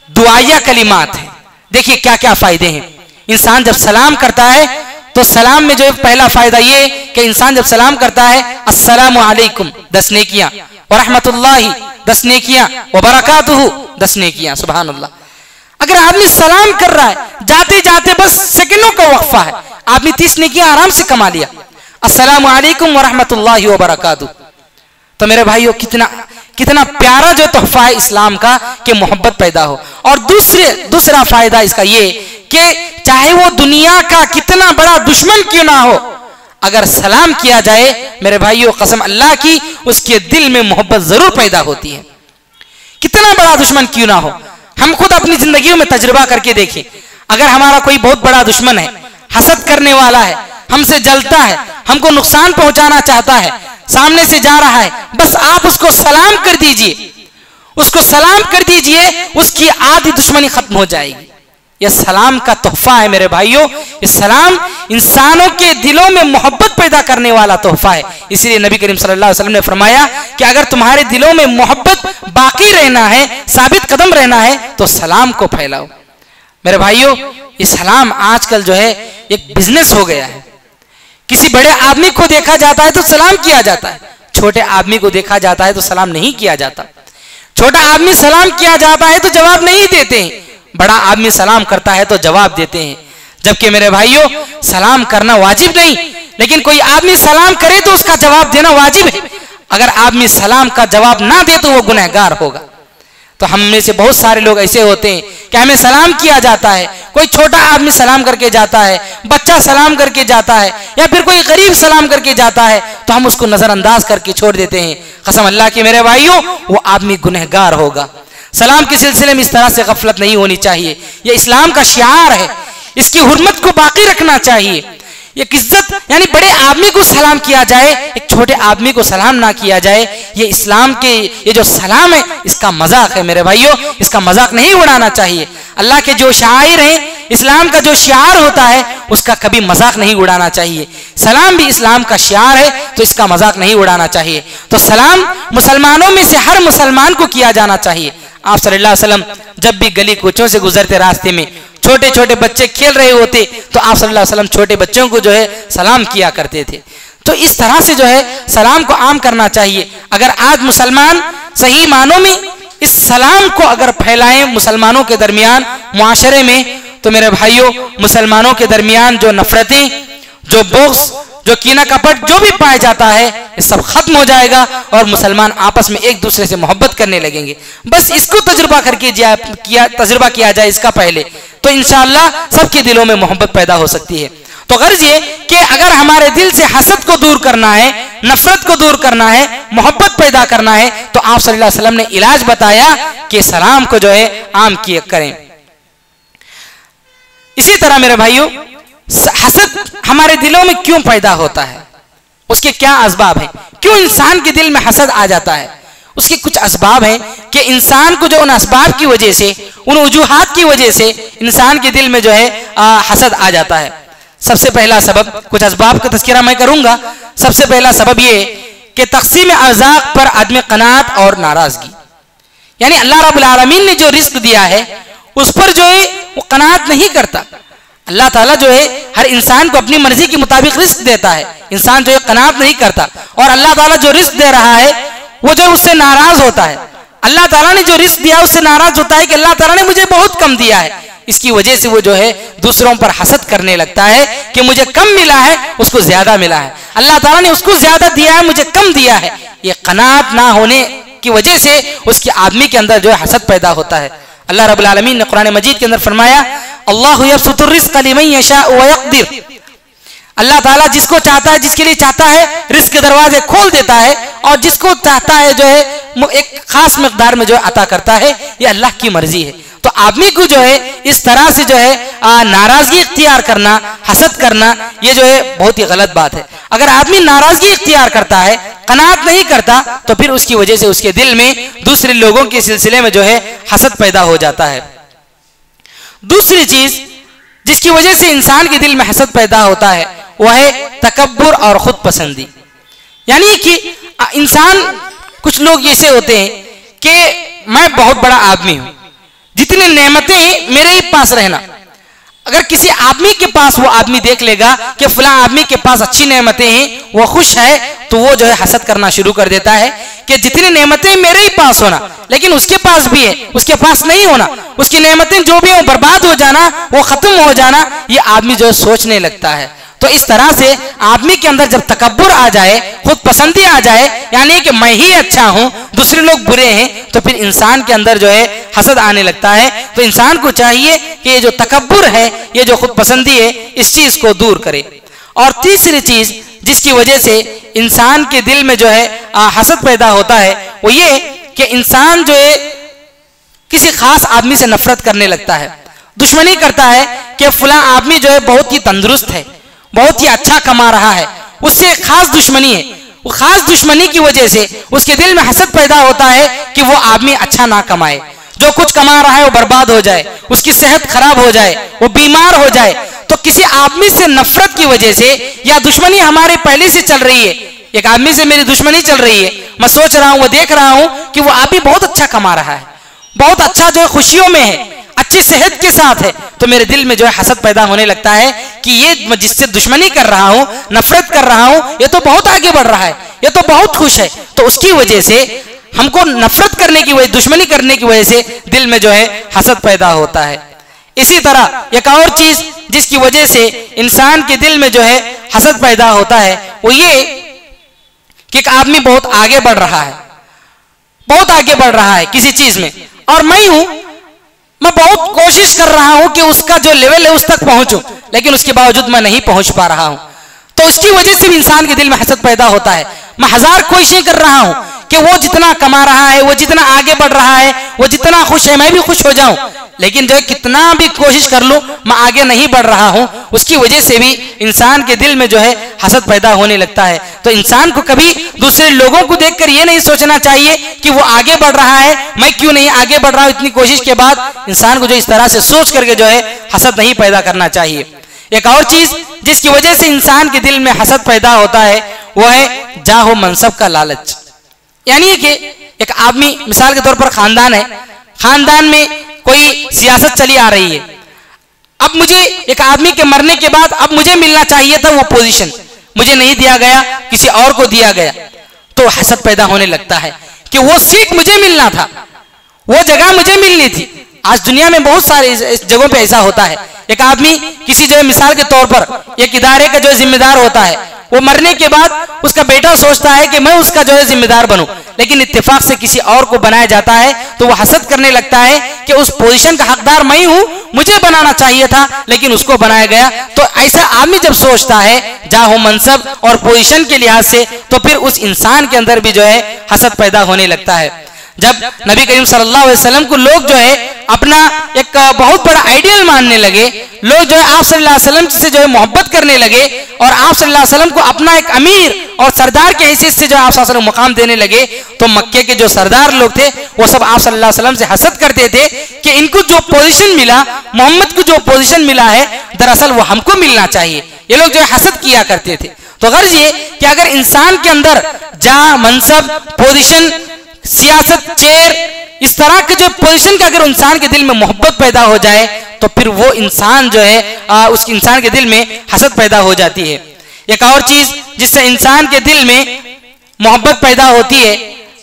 दुआया कलिमात है। देखिए क्या क्या फायदे हैं। इंसान जब सलाम करता है तो सलाम में जो पहला फायदा ये कि इंसान जब सलाम करता है, अस्सलामु अलैकुम 10 नेकियां, व रहमतुल्लाहि 10 नेकियां, व बरकातुहु 10 नेकियां, सुभान अल्लाह। अगर आदमी सलाम कर रहा है, जाते जाते बस सेकंडों का वक्फा है, आदमी 30 नेकियां आराम से कमा लिया, अस्सलामु अलैकुम व रहमतुल्लाहि व बरकातुहु। तो मेरे भाइयों, कितना कितना प्यारा जो तोहफा है इस्लाम का कि मोहब्बत पैदा हो। और दूसरा फायदा इसका ये कि चाहे वो दुनिया का कितना बड़ा दुश्मन क्यों ना हो, अगर सलाम किया जाए, मेरे भाइयों कसम अल्लाह की, उसके दिल में मोहब्बत जरूर पैदा होती है, कितना बड़ा दुश्मन क्यों ना हो। हम खुद अपनी जिंदगी में तजुर्बा करके देखें, अगर हमारा कोई बहुत बड़ा दुश्मन है, हसद करने वाला है, हमसे जलता है, हमको नुकसान पहुंचाना चाहता है, सामने से जा रहा है, बस आप उसको सलाम कर दीजिए, उसको सलाम कर दीजिए, उसकी आधी दुश्मनी खत्म हो जाएगी। यह सलाम का तोहफा है मेरे भाइयों। ये सलाम इंसानों के दिलों में मोहब्बत पैदा करने वाला तोहफा है। इसलिए नबी करीम सल्लल्लाहु अलैहि वसल्लम ने फरमाया कि अगर तुम्हारे दिलों में मोहब्बत बाकी रहना है, साबित कदम रहना है, तो सलाम को फैलाओ। मेरे भाइयों, ये सलाम आजकल जो है एक बिजनेस हो गया है। किसी बड़े आदमी को देखा जाता है तो सलाम किया जाता है, छोटे आदमी को देखा जाता है तो सलाम नहीं किया जाता। छोटा आदमी सलाम किया जाता है तो जवाब नहीं देते हैं, बड़ा आदमी सलाम करता है तो जवाब देते हैं। जबकि मेरे भाइयों, सलाम करना वाजिब नहीं, लेकिन कोई आदमी सलाम करे तो उसका जवाब देना वाजिब है। अगर आदमी सलाम का जवाब ना दे तो वो गुनहगार होगा। तो हम में से बहुत सारे लोग ऐसे होते हैं कि हमें सलाम किया जाता है, कोई छोटा आदमी सलाम करके जाता है, बच्चा सलाम करके जाता है, या फिर कोई गरीब सलाम करके जाता है, तो हम उसको नजरअंदाज करके छोड़ देते हैं। कसम अल्लाह की मेरे भाइयों, वो आदमी गुनहगार होगा। सलाम के सिलसिले में इस तरह से गफलत नहीं होनी चाहिए। यह इस्लाम का शियार है, इसकी हुर्मत को बाकी रखना चाहिए। एक इज्जत, यानी बड़े आदमी को सलाम किया जाए, एक छोटे आदमी को सलाम ना किया जाए, ये इस्लाम के ये जो सलाम है इसका मजाक है मेरे भाइयों, इसका मजाक नहीं उड़ाना चाहिए। अल्लाह के जो शायर हैं, इस्लाम का जो शियार होता है, उसका कभी मजाक नहीं उड़ाना चाहिए। सलाम भी इस्लाम का शियार है, तो इसका मजाक नहीं उड़ाना चाहिए। तो सलाम मुसलमानों में से हर मुसलमान को किया जाना चाहिए। आप सल्लल्लाहु अलैहि वसल्लम जब भी गली कूचों से गुजरते, रास्ते में छोटे छोटे बच्चे खेल रहे होते, तो आप सल्लल्लाहु अलैहि वसल्लम छोटे बच्चों को जो है सलाम किया करते थे। तो इस तरह से जो है सलाम को आम करना चाहिए। अगर आज मुसलमान सही मानों में इस सलाम को अगर फैलाएं मुसलमानों के दरमियान, मुआशरे में, तो मेरे भाइयों, मुसलमानों के दरमियान जो नफरतें, जो बुग़्ज़, जो कीना कपट जो भी पाया जाता है, ये सब खत्म हो जाएगा और मुसलमान आपस में एक दूसरे से मोहब्बत करने लगेंगे। बस इसको तजुर्बा तजुर्बा किया जाए इसका पहले, तो इंशाअल्लाह सबके दिलों में मोहब्बत पैदा हो सकती है। तो गर्ज ये कि अगर हमारे दिल से हसद को दूर करना है, नफरत को दूर करना है, मोहब्बत पैदा करना है, तो आप सल्लल्लाहु अलैहि वसल्लम ने इलाज बताया कि सलाम को जो है आम किया करें। इसी तरह मेरे भाइयों, हसद हमारे दिलों में क्यों पैदा होता है, उसके क्या असबाब हैं, क्यों इंसान के दिल में हसद आ जाता है? उसके कुछ असबाब हैं कि इंसान को जो उन असबाब की वजह से, उन वजूहात की वजह से इंसान के दिल में जो है हसद आ जाता है। सबसे पहला सबब, कुछ असबाब का तज़किरा मैं करूंगा। सबसे पहला सबब ये कि तक़सीम अर्ज़ाक़ पर आदमी क़नाअत और नाराज़गी, यानी अल्लाह रब्बुल आलमीन ने जो रिस्क दिया है उस पर जो है वो क़नाअत नहीं करता। अल्लाह ताला जो है हर इंसान को अपनी मर्जी के मुताबिक रिस्क देता है, इंसान जो है क़नाअत नहीं करता, और अल्लाह ताला जो रिस्क दे रहा है वो जो उससे नाराज होता है। अल्लाह ताला ने जो रिस्क दिया उससे नाराज होता है कि अल्लाह ताला ने मुझे बहुत कम दिया है, इसकी वजह से वो जो है दूसरों पर हसद करने लगता है कि मुझे कम मिला है उसको ज्यादा मिला है, अल्लाह ताला ने उसको ज्यादा दिया है मुझे कम दिया है। ये क़नाअत ना होने की वजह से उसके आदमी के अंदर जो है हसद पैदा होता है। अल्लाह रब्बुल आलमीन ने कुरान मजीद के अंदर फरमाया, अल्लाहु यबसुतुर रिज़्क़ लिमन यशाअ व यक़दिर, अल्लाह ताला जिसको चाहता है, जिसके लिए चाहता है रिस्क के दरवाजे खोल देता है, और जिसको चाहता है जो है एक खास मकदार में जो है अता करता है। ये अल्लाह की मर्जी है। तो आदमी को जो है इस तरह से जो है नाराजगी इख्तियार करना, हसद करना, ये जो है बहुत ही गलत बात है। अगर आदमी नाराजगी इख्तियार करता है, क़नाअत नहीं करता, तो फिर उसकी वजह से उसके दिल में दूसरे लोगों के सिलसिले में जो है हसद पैदा हो जाता है। दूसरी चीज जिसकी वजह से इंसान के दिल में हसद पैदा होता है वह है तकब्बुर और खुद पसंदी, यानी कि इंसान, कुछ लोग ऐसे होते हैं कि मैं बहुत बड़ा आदमी हूं, जितनी नेमतें मेरे ही पास रहना। अगर किसी आदमी के पास वो आदमी देख लेगा कि फला आदमी के पास अच्छी नेमतें हैं, वो खुश है, तो वो जो है हसद करना शुरू कर देता है कि जितनी नेमतें मेरे ही पास होना, लेकिन उसके पास भी है, उसके पास नहीं होना, उसकी नेमतें जो भी हो बर्बाद हो जाना, वो खत्म हो जाना, ये आदमी जो है सोचने लगता है। तो इस तरह से आदमी के अंदर जब तकब्बुर आ जाए, खुद पसंदी आ जाए, यानी कि मैं ही अच्छा हूं दूसरे लोग बुरे हैं, तो फिर इंसान के अंदर जो है हसद आने लगता है। तो इंसान को चाहिए कि ये जो तकब्बुर है, ये जो खुद पसंदी है, इस चीज को दूर करे। और तीसरी चीज जिसकी वजह से इंसान के दिल में जो है हसद पैदा होता है वो ये कि इंसान जो है किसी खास आदमी से नफरत करने लगता है, दुश्मनी करता है कि फला आदमी जो है बहुत ही तंदुरुस्त है, बहुत ही अच्छा कमा रहा है, उससे खास दुश्मनी है। वो खास दुश्मनी की वजह से उसके दिल में हसद पैदा होता है कि वो आदमी अच्छा ना कमाए, जो कुछ कमा रहा है वो बर्बाद हो जाए, उसकी सेहत खराब हो जाए, वो बीमार हो जाए। तो किसी आदमी से नफरत की वजह से या दुश्मनी हमारे पहले से चल रही है, एक आदमी से मेरी दुश्मनी चल रही है, मैं सोच रहा हूं, वो देख रहा हूं कि वो आदमी बहुत अच्छा कमा रहा है, बहुत अच्छा जो है खुशियों में है, अच्छी सेहत के साथ है, तो मेरे दिल में जो है हसद पैदा होने लगता है कि ये मैं जिससे दुश्मनी कर रहा हूं, नफरत कर रहा हूं, ये तो बहुत आगे बढ़ रहा है, ये तो बहुत खुश है। तो उसकी वजह से हमको नफरत करने की वजह, दुश्मनी करने की वजह से दिल में जो है हसद पैदा होता है। इसी तरह एक और चीज जिसकी वजह से इंसान के दिल में जो है हसद पैदा होता है वो ये कि एक आदमी बहुत आगे बढ़ रहा है, बहुत आगे बढ़ रहा है किसी चीज में, और मैं बहुत कोशिश कर रहा हूं कि उसका जो लेवल है उस तक पहुंचूं, लेकिन उसके बावजूद मैं नहीं पहुंच पा रहा हूं। तो उसकी वजह से भी इंसान के दिल में हसद पैदा होता है। मैं हजार कोशिशें कर रहा हूं कि वो जितना कमा रहा है, वो जितना आगे बढ़ रहा है, वो जितना खुश है, मैं भी खुश हो जाऊं, लेकिन जो है कितना भी कोशिश कर लूं मैं आगे नहीं बढ़ रहा हूं। उसकी वजह से भी इंसान के दिल में जो है हसद पैदा होने लगता है। तो इंसान को कभी दूसरे लोगों को देखकर ये नहीं सोचना चाहिए कि वो आगे बढ़ रहा है, मैं क्यों नहीं आगे बढ़ रहा हूं इतनी कोशिश के बाद। इंसान को जो इस तरह से सोच करके जो है हसद नहीं पैदा करना चाहिए। एक और चीज जिसकी वजह से इंसान के दिल में हसद पैदा होता है वो है जाहो मनसब का लालच, यानी कि एक आदमी, मिसाल के तौर पर खानदान है, खानदान में कोई सियासत चली आ रही है, अब मुझे एक आदमी के मरने के बाद अब मुझे मिलना चाहिए था वो पोजीशन, मुझे नहीं दिया गया, किसी और को दिया गया, तो हसद पैदा होने लगता है कि वो सीट मुझे मिलना था, वो जगह मुझे मिलनी थी। आज दुनिया में बहुत सारे इस जगहों पे ऐसा होता है। एक आदमी किसी जो है मिसाल के तौर पर एक इदारे का जो जिम्मेदार होता है, वो मरने के बाद उसका बेटा सोचता है कि मैं उसका जो है जिम्मेदार बनूं, लेकिन इत्तेफाक से किसी और को बनाया जाता है तो वो हसद करने लगता है कि उस पोजीशन का हकदार मैं हूं, मुझे बनाना चाहिए था, लेकिन उसको बनाया गया। तो ऐसा आदमी जब सोचता है जाहो मनसब और पोजीशन के लिहाज से, तो फिर उस इंसान के अंदर भी जो है हसद पैदा होने लगता है। जब नबी करीम सल्लल्लाहु अलैहि वसल्लम को लोग जो है अपना एक बहुत बड़ा आइडियल मानने लगे, लोग जो है आप सल्लल्लाहु अलैहि वसल्लम से जो है मोहब्बत करने लगे और आप सल्लल्लाहु अलैहि वसल्लम को अपना एक अमीर और सरदार के हैसियत से जो आप सल्लल्लाहु अलैहि वसल्लम मुकाम देने लगे, तो मक्के के जो सरदार लोग थे वो सब आप सल्लल्लाहु अलैहि वसल्लम से हसद करते थे कि इनको जो पोजीशन मिला, मोहम्मद को जो पोजीशन मिला है, दरअसल वो हमको मिलना चाहिए। ये लोग जो है हसद किया करते थे। तो गर्ज ये कि अगर इंसान के अंदर जा, मनसब, पोजीशन, सियासत, चेयर, इस तरह के जो पोजीशन के अगर इंसान के दिल में मोहब्बत पैदा हो जाए तो फिर वो इंसान जो है उस इंसान के दिल में हसद पैदा हो जाती है। एक और चीज जिससे इंसान के दिल में मोहब्बत पैदा होती है,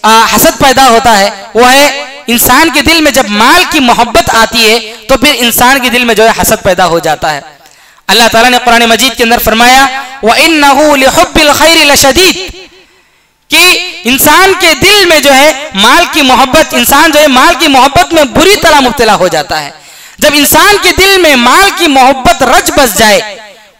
हसद पैदा होता है, वो है इंसान के दिल में जब माल की मोहब्बत आती है तो फिर इंसान के दिल में जो है हसद पैदा हो जाता है। अल्लाह ताला ने कुरान मजीद के अंदर फरमाया व इन्नहु लिहुब्बिल खैरि लशदीद, कि इंसान के दिल में जो है माल की मोहब्बत, इंसान जो है माल की मोहब्बत में बुरी तरह मुब्तला हो जाता है। जब इंसान के दिल में माल की मोहब्बत रच बस जाए,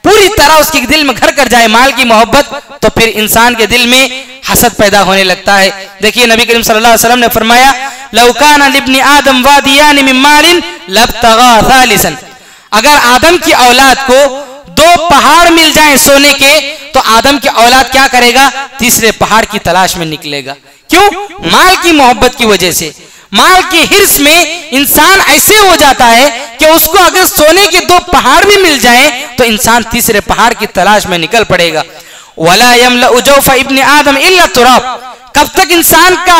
पूरी तरह उसके दिल में घर कर जाए माल की मोहब्बत, तो फिर इंसान के दिल में हसद पैदा होने लगता है। देखिए नबी करीम सल्लल्लाहु अलैहि वसल्लम ने फरमाया लौ काना लिब्नि आदम वादियान मिन मालिन लब्तगा थालिसन, अगर आदम की औलाद को दो पहाड़ मिल जाएं सोने के तो आदम की औलाद क्या करेगा? तीसरे पहाड़ की तलाश में निकलेगा। क्यों? माल की मोहब्बत की वजह से, माल की हिर्स में इंसान ऐसे हो जाता है कि उसको अगर सोने के दो पहाड़ भी मिल जाएं तो इंसान तीसरे पहाड़ की तलाश में निकल पड़ेगा। वला यमलउ जौफा इब्न आदम इल्ला तुराब, कब तक इंसान का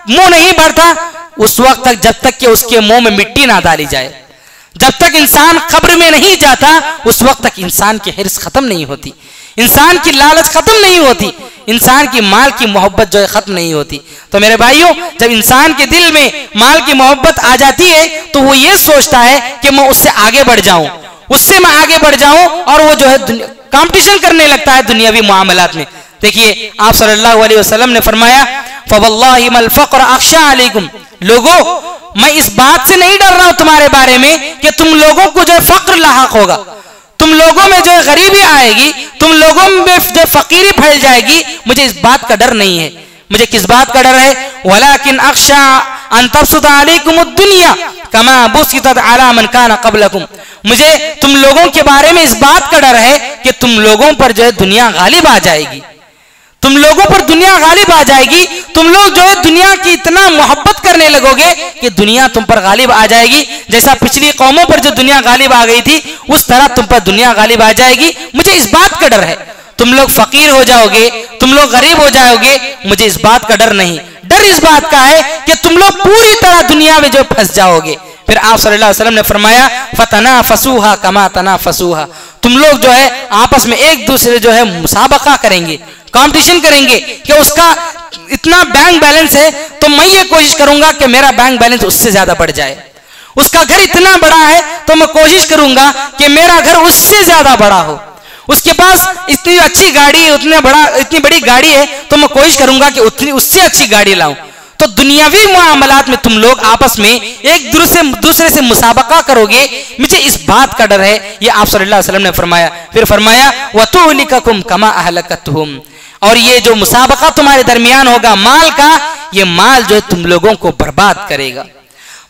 मुंह नहीं भरता? उस वक्त तक जब तक कि उसके मुंह में मिट्टी ना डाली जाए। जब तक इंसान कब्र में नहीं जाता उस वक्त तक इंसान की हिर्स खत्म नहीं होती, इंसान की लालच खत्म नहीं होती, इंसान की माल की मोहब्बत जो है खत्म नहीं होती। तो मेरे भाइयों, जब इंसान के दिल में माल की मोहब्बत आ जाती है तो वो ये सोचता है कि मैं उससे आगे बढ़ जाऊं, उससे मैं आगे बढ़ जाऊं, और वो जो है कंपटीशन करने लगता है दुनियावी मामलात में। देखिए आप सल्लल्लाहु अलैहि वसल्लम ने फरमाया फवल्लाहि मल फक़्र अख्शा अलैकुम, लोगों मैं इस बात से नहीं डर रहा हूं तुम्हारे बारे में कि तुम लोगों को जो फक्र लाहक होगा, तुम लोगों में जो गरीबी आएगी, तुम लोगों में जो फकीरी फैल जाएगी, मुझे इस बात का डर नहीं है। मुझे किस बात का डर है? वलाकिन अख्शा अन तबसुता अलैकुमुद दुनिया कमा बुसितत अला मन काना क़ब्लकुम, मुझे तुम लोगों के बारे में इस बात का डर है कि तुम लोगों पर जो है दुनिया गालिब आ जाएगी, तुम लोगों पर दुनिया गालिब आ जाएगी, तुम लोग जो है दुनिया की इतना मोहब्बत करने लगोगे कि दुनिया तुम पर गालिब आ जाएगी। जैसा पिछली कौमों पर जो दुनिया गालिब आ गई थी उस तरह तुम पर दुनिया गालिब आ जाएगी। मुझे इस बात का डर है। तुम लोग फकीर हो जाओगे, तुम लोग गरीब हो जाओगे, मुझे इस बात का डर नहीं। डर इस बात का है कि तुम लोग पूरी तरह दुनिया में जो फंस जाओगे। फिर आप सल्लल्लाहु अलैहि वसल्लम ने फरमाया फतनाफसूहा कमा तनाफसूहा, तुम लोग जो है आपस में एक दूसरे जो है मुसाबका करेंगे, कंपटीशन करेंगे कि उसका इतना बैंक बैलेंस है तो मैं ये कोशिश करूंगा कि मेरा बैंक बैलेंस उससे ज्यादा बढ़ जाए, उसका घर इतना बड़ा है तो मैं कोशिश करूंगा कि मेरा घर उससे ज्यादा बड़ा हो, उसके पास इतनी अच्छी गाड़ी है, इतनी बड़ी गाड़ी है तो मैं कोशिश करूंगा कि उतनी उससे अच्छी गाड़ी लाऊं। तो दुनियावी मामलात में तुम लोग आपस में एक दूसरे से मुसाबका करोगे, मुझे इस बात का डर है। ये आप सल्लल्लाहु अलैहि वसल्लम ने फरमाया। फिर फरमाया वतुलिककुम कमा अहलकतहुम, और ये जो मुसाबका तुम्हारे दरमियान होगा माल का, ये माल जो तुम लोगों को बर्बाद करेगा।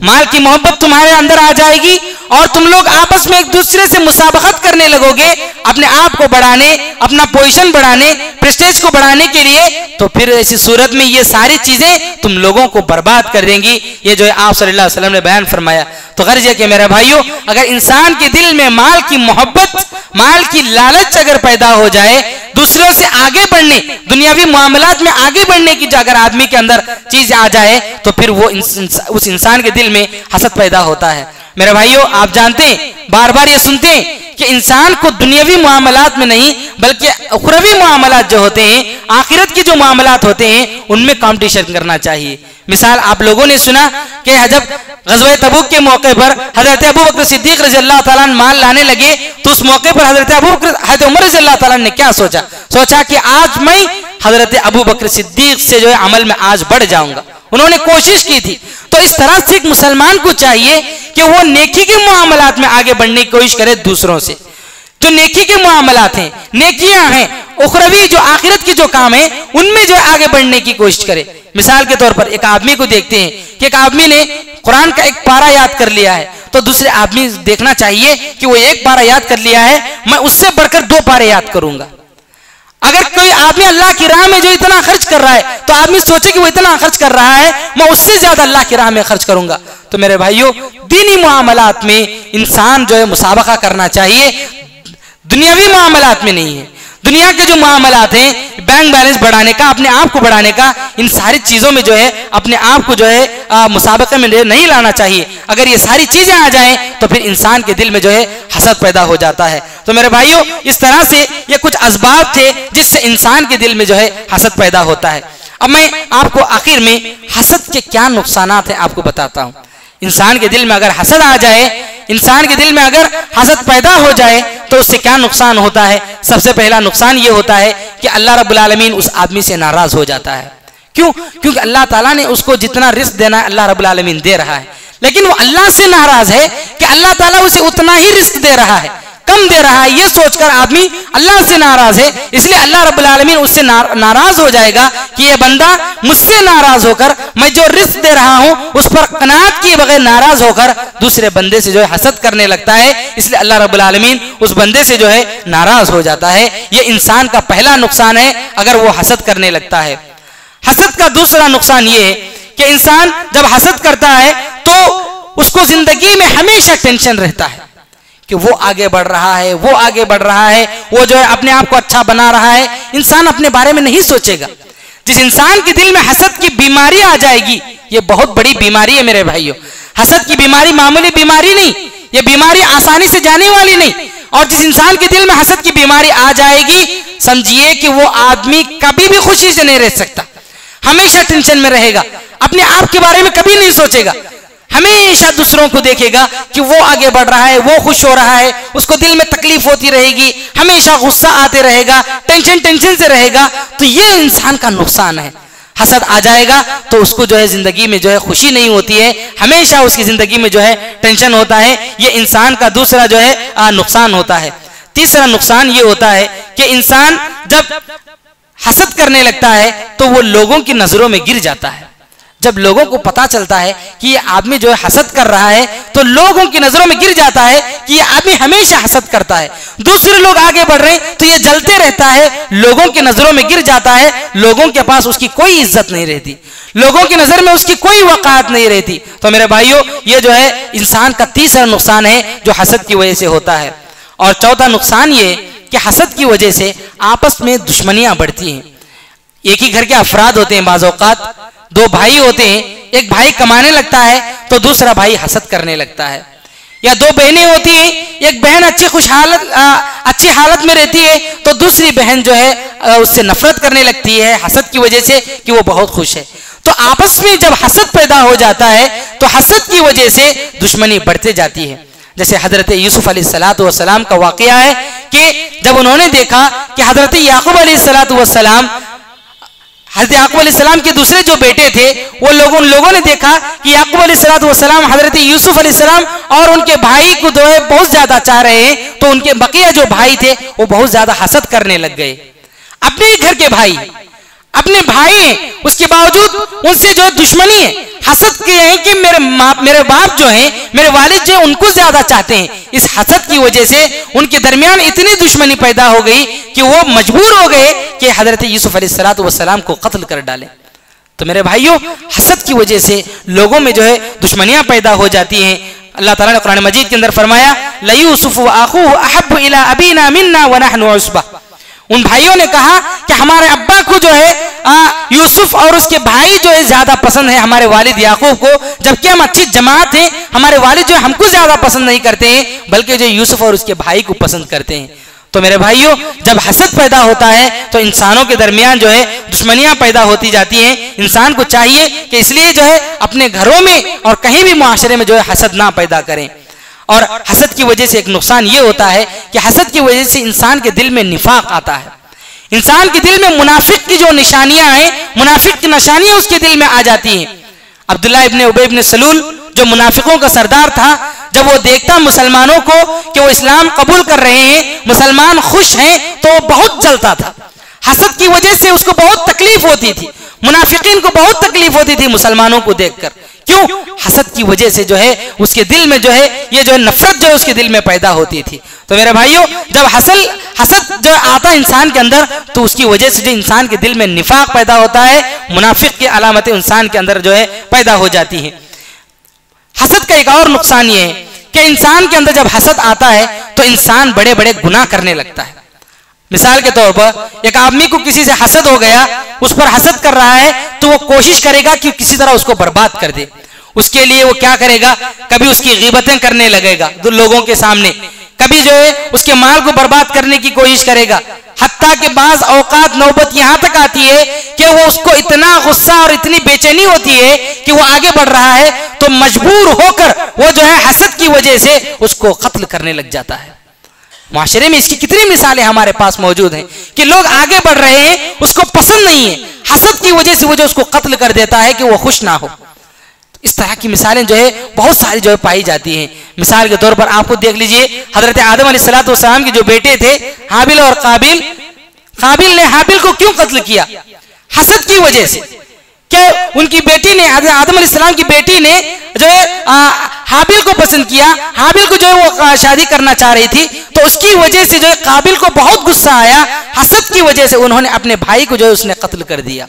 माल की मोहब्बत तुम्हारे अंदर आ जाएगी और तुम लोग आपस में एक दूसरे से मुसाबकत करने लगोगे अपने आप को बढ़ाने, अपना पोजीशन बढ़ाने, प्रेस्टीज को बढ़ाने के लिए। तो फिर ऐसी सूरत में ये सारी चीजें तुम लोगों को बर्बाद कर देंगी। ये जो है आप सल्लल्लाहु अलैहि वसल्लम ने बयान फरमाया। तो गर्ज है कि मेरे भाइयों, अगर इंसान के दिल में माल की मोहब्बत, माल की लालच अगर पैदा हो जाए, दूसरों से आगे बढ़ने, दुनियावी मामलात में आगे बढ़ने की जो अगर आदमी के अंदर चीज आ जाए तो फिर वो उस इंसान के दिल में हसद पैदा होता है। मेरे भाइयों, आप जानते हैं, बार बार ये सुनते हैं कि इंसान को दुनियावी मामलात में नहीं बल्कि उखरवी मामलात जो होते हैं, आखिरत के जो मामलात होते हैं, उनमें कंपटीशन करना चाहिए। मिसाल आप लोगों ने सुना कि जब ग़ज़वा तबूक के मौके पर हजरत अबू बकर सिद्दीक रज़ी अल्लाह ताला अन्हु माल लाने लगे तो उस मौके पर हजरत उमर रज़ी अल्लाह ताला ने क्या सोचा कि आज मैं हजरत अबू बकर सिद्दीक से जो है अमल में आज बढ़ जाऊंगा। उन्होंने कोशिश की थी। तो इस तरह से एक मुसलमान को चाहिए कि वो नेकी के मामलात में आगे बढ़ने की कोशिश करे दूसरों से। जो नेकी के मामलात हैं, नेकियां हैं, उखरवी जो आखिरत के जो काम है, उनमें जो आगे बढ़ने की कोशिश करे। मिसाल के तौर पर एक आदमी को देखते हैं कि एक आदमी ने कुरान का एक पारा याद कर लिया है, तो दूसरे आदमी देखना चाहिए कि वो एक पारा याद कर लिया है, मैं उससे बढ़कर 2 पारे याद करूंगा। अगर कोई आदमी अल्लाह की राह में जो इतना खर्च कर रहा है तो आदमी सोचे कि वो इतना खर्च कर रहा है, मैं उससे ज्यादा अल्लाह की राह में खर्च करूंगा। तो मेरे भाइयों, दीनी मामलात में इंसान जो है मुसाबका करना चाहिए, दुनियावी मामलात में नहीं है। दुनिया के जो मामलात हैं, बैंक बैलेंस बढ़ाने का, अपने आप को बढ़ाने का, इन सारी चीजों में जो है अपने आप को जो है मुसाबके में नहीं लाना चाहिए। अगर ये सारी चीजें आ जाएं तो फिर इंसान के दिल में जो है हसद पैदा हो जाता है। तो मेरे भाइयों, इस तरह से ये कुछ असबाब थे जिससे इंसान के दिल में जो है हसद पैदा होता है। अब मैं आपको आखिर में हसद के क्या नुकसानात हैं आपको बताता हूं। इंसान के दिल में अगर हसद आ जाए, इंसान के दिल में अगर हसद पैदा हो जाए तो उससे क्या नुकसान होता है। सबसे पहला नुकसान ये होता है कि अल्लाह रब्बुल आलमीन उस आदमी से नाराज हो जाता है। क्यों? क्योंकि अल्लाह ताला ने उसको जितना रिस्क देना है अल्लाह रब्बुल आलमीन दे रहा है, लेकिन वो अल्लाह से नाराज है कि अल्लाह ताला उसे उतना ही रिस्क दे रहा है, कम दे रहा है। ये सोचकर आदमी अल्लाह से नाराज है, इसलिए अल्लाह रब्बुल आलमीन उससे नाराज हो जाएगा कि ये बंदा मुझसे नाराज होकर, मैं जो रिस्क दे रहा हूं उस पर कनात किए बगैर नाराज होकर दूसरे बंदे से जो है हसद करने लगता है। इसलिए अल्लाह रब्बुल आलमीन उस बंदे से जो है नाराज हो जाता है। ये इंसान का पहला नुकसान है अगर वो हसद करने लगता है। हसद का दूसरा नुकसान ये है कि इंसान जब हसद करता है तो उसको जिंदगी में हमेशा टेंशन रहता है कि वो आगे बढ़ रहा है, वो आगे बढ़ रहा है, वो जो है अपने आप को अच्छा बना रहा है। इंसान अपने बारे में नहीं सोचेगा। जिस इंसान के दिल में हसद की बीमारी आ जाएगी, ये बहुत बड़ी बीमारी है मेरे भाइयों। हसद की बीमारी मामूली बीमारी नहीं, ये बीमारी आसानी से जाने वाली नहीं। और जिस इंसान के दिल में हसद की बीमारी आ जाएगी, समझिए कि वो आदमी कभी भी खुशी से नहीं रह सकता, हमेशा टेंशन में रहेगा, अपने आप के बारे में कभी नहीं सोचेगा, हमेशा दूसरों को देखेगा कि वो आगे बढ़ रहा है, वो खुश हो रहा है, उसको दिल में तकलीफ होती रहेगी, हमेशा गुस्सा आते रहेगा, टेंशन से रहेगा। तो ये इंसान का नुकसान है। हसद आ जाएगा तो उसको जो है जिंदगी में जो है खुशी नहीं होती है, हमेशा उसकी जिंदगी में जो है टेंशन होता है। ये इंसान का दूसरा जो है नुकसान होता है। तीसरा नुकसान ये होता है कि इंसान जब हसद करने लगता है तो वो लोगों की नजरों में गिर जाता है। जब लोगों को पता चलता है कि ये आदमी जो है हसद कर रहा है तो लोगों की नजरों में गिर जाता है कि ये आदमी हमेशा हसद करता है। दूसरे लोग आगे बढ़ रहे हैं तो ये जलते रहता है, लोगों की नजरों में गिर जाता है, लोगों के पास उसकी कोई इज्जत नहीं रहती, लोगों की नजर में उसकी कोई वकात नहीं रहती। तो मेरे भाइयों, ये जो है इंसान का तीसरा नुकसान है जो हसद की वजह से होता है। और चौथा नुकसान ये कि हसद की वजह से आपस में दुश्मनियां बढ़ती हैं। एक ही घर के अफराद होते हैं, बाज़ औक़ात दो भाई होते हैं, एक भाई कमाने लगता है तो दूसरा भाई हसद करने लगता है। या दो बहनें होती हैं, एक बहन अच्छी हालत में रहती है तो दूसरी बहन जो है उससे नफरत करने लगती है हसद की वजह से कि वो बहुत खुश है। तो आपस में जब हसद पैदा हो जाता है तो हसद की वजह से दुश्मनी बढ़ते जाती है। जैसे हजरत यूसुफ अलैहिस्सलाम का वाकया है कि जब उन्होंने देखा कि हजरत याकूब अलैहिस्सलाम, हजरत याकूब अलैहिस्सलाम के दूसरे जो बेटे थे, वो लोगों ने देखा कि याकूब अलैहिस्सलाम हजरत यूसुफ अलैहिस्सलाम और उनके भाई को जो है बहुत ज्यादा चाह रहे हैं, तो उनके बकिया जो भाई थे वो बहुत ज्यादा हसद करने लग गए। अपने ही घर के भाई, अपने भाई हैं, उसके बावजूद उनसे जो है दुश्मनी है, हसद के हैं कि मेरे बाप जो हैं, मेरे वालिद जो है उनको ज्यादा चाहते हैं। इस हसद की वजह से उनके दरमियान इतनी दुश्मनी पैदा हो गई कि वो मजबूर हो गए कि हजरत यूसुफ अलैहिस्सलाम को कत्ल कर डालें। तो मेरे भाइयों, हसद की वजह से लोगों में जो है दुश्मनियां पैदा हो जाती हैं। अल्लाह ताला ने कुरान मजीद के अंदर फरमाया, लयूसुफ व अखूहु अहब्बु इला अबीना मिन्ना व नहनु उसबा। उन भाइयों ने कहा कि हमारे अब्बा को जो है यूसुफ और उसके भाई जो है ज्यादा पसंद है हमारे वालिद याकूब को, जबकि हम अच्छी जमात हैं, हमारे वालिद जो है हमको ज्यादा पसंद नहीं करते हैं, बल्कि जो यूसुफ और उसके भाई को पसंद करते हैं। तो मेरे भाइयों, जब हसद पैदा होता है तो इंसानों के दरमियान जो है दुश्मनियां पैदा होती जाती हैं। इंसान को चाहिए कि इसलिए जो है अपने घरों में और कहीं भी मुआशरे में जो है हसद ना पैदा करें। और हसद की वजह से एक नुकसान ये होता है कि हसद की वजह से इंसान के दिल में निफाक आता है। इंसान के दिल में मुनाफिक की जो निशानियां हैं, मुनाफिक की निशानियां उसके दिल में आ जाती हैं। अब्दुल्लाह इब्ने उबय इब्ने सलूल जो मुनाफिकों का सरदार था, जब वो देखता मुसलमानों को कि वो इस्लाम कबूल कर रहे हैं, मुसलमान खुश हैं, तो वो बहुत जलता था। हसद की वजह से उसको बहुत तकलीफ होती थी, मुनाफिकीन को बहुत तकलीफ होती थी मुसलमानों को देखकर। क्यों? हसद की वजह से जो है उसके दिल में जो है ये जो है नफरत जो है उसके दिल में पैदा होती थी। तो मेरे भाइयों, जब हसद जो आता इंसान के अंदर तो उसकी वजह से जो इंसान के दिल में निफाक पैदा होता है, मुनाफिक की अलामतें इंसान के अंदर जो है पैदा हो जाती हैं। हसद का एक और नुकसान ये है कि इंसान के अंदर जब हसद आता है तो इंसान बड़े बड़े गुनाह करने लगता है। मिसाल के तौर पर एक आदमी को किसी से हसद हो गया, उस पर हसद कर रहा है, तो वो कोशिश करेगा कि किसी तरह उसको बर्बाद कर दे। उसके लिए वो क्या करेगा, कभी उसकी गीबतें करने लगेगा लोगों के सामने, कभी जो है उसके माल को बर्बाद करने की कोशिश करेगा। हत्ता के बाज़ औकात नौबत यहां तक आती है कि वो उसको इतना गुस्सा और इतनी बेचैनी होती है कि वो आगे बढ़ रहा है तो मजबूर होकर वो जो है हसद की वजह से उसको कत्ल करने लग जाता है। माशरे में इसकी कितनी मिसालें हमारे पास मौजूद हैं कि लोग आगे बढ़ रहे हैं, उसको पसंद नहीं है, हसद की वजह से वो जो उसको कत्ल कर देता है कि वो खुश ना हो। इस तरह की मिसालें जो है बहुत सारी जो है पाई जाती हैं। मिसाल के तौर पर आपको देख लीजिए, हजरत आदम अलैहिस्सलाम के जो बेटे थे हाबिल और काबिल, काबिल ने हाबिल को क्यों कत्ल किया? हसद की वजह से। क्या उनकी बेटी ने, आदम अलैहिस्सलाम की बेटी ने जो है हाबिल को पसंद किया, हाबिल को जो है वो शादी करना चाह रही थी, तो उसकी वजह से जो है काबिल को बहुत गुस्सा आया, हसद की वजह से उन्होंने अपने भाई को जो है उसने कत्ल कर दिया।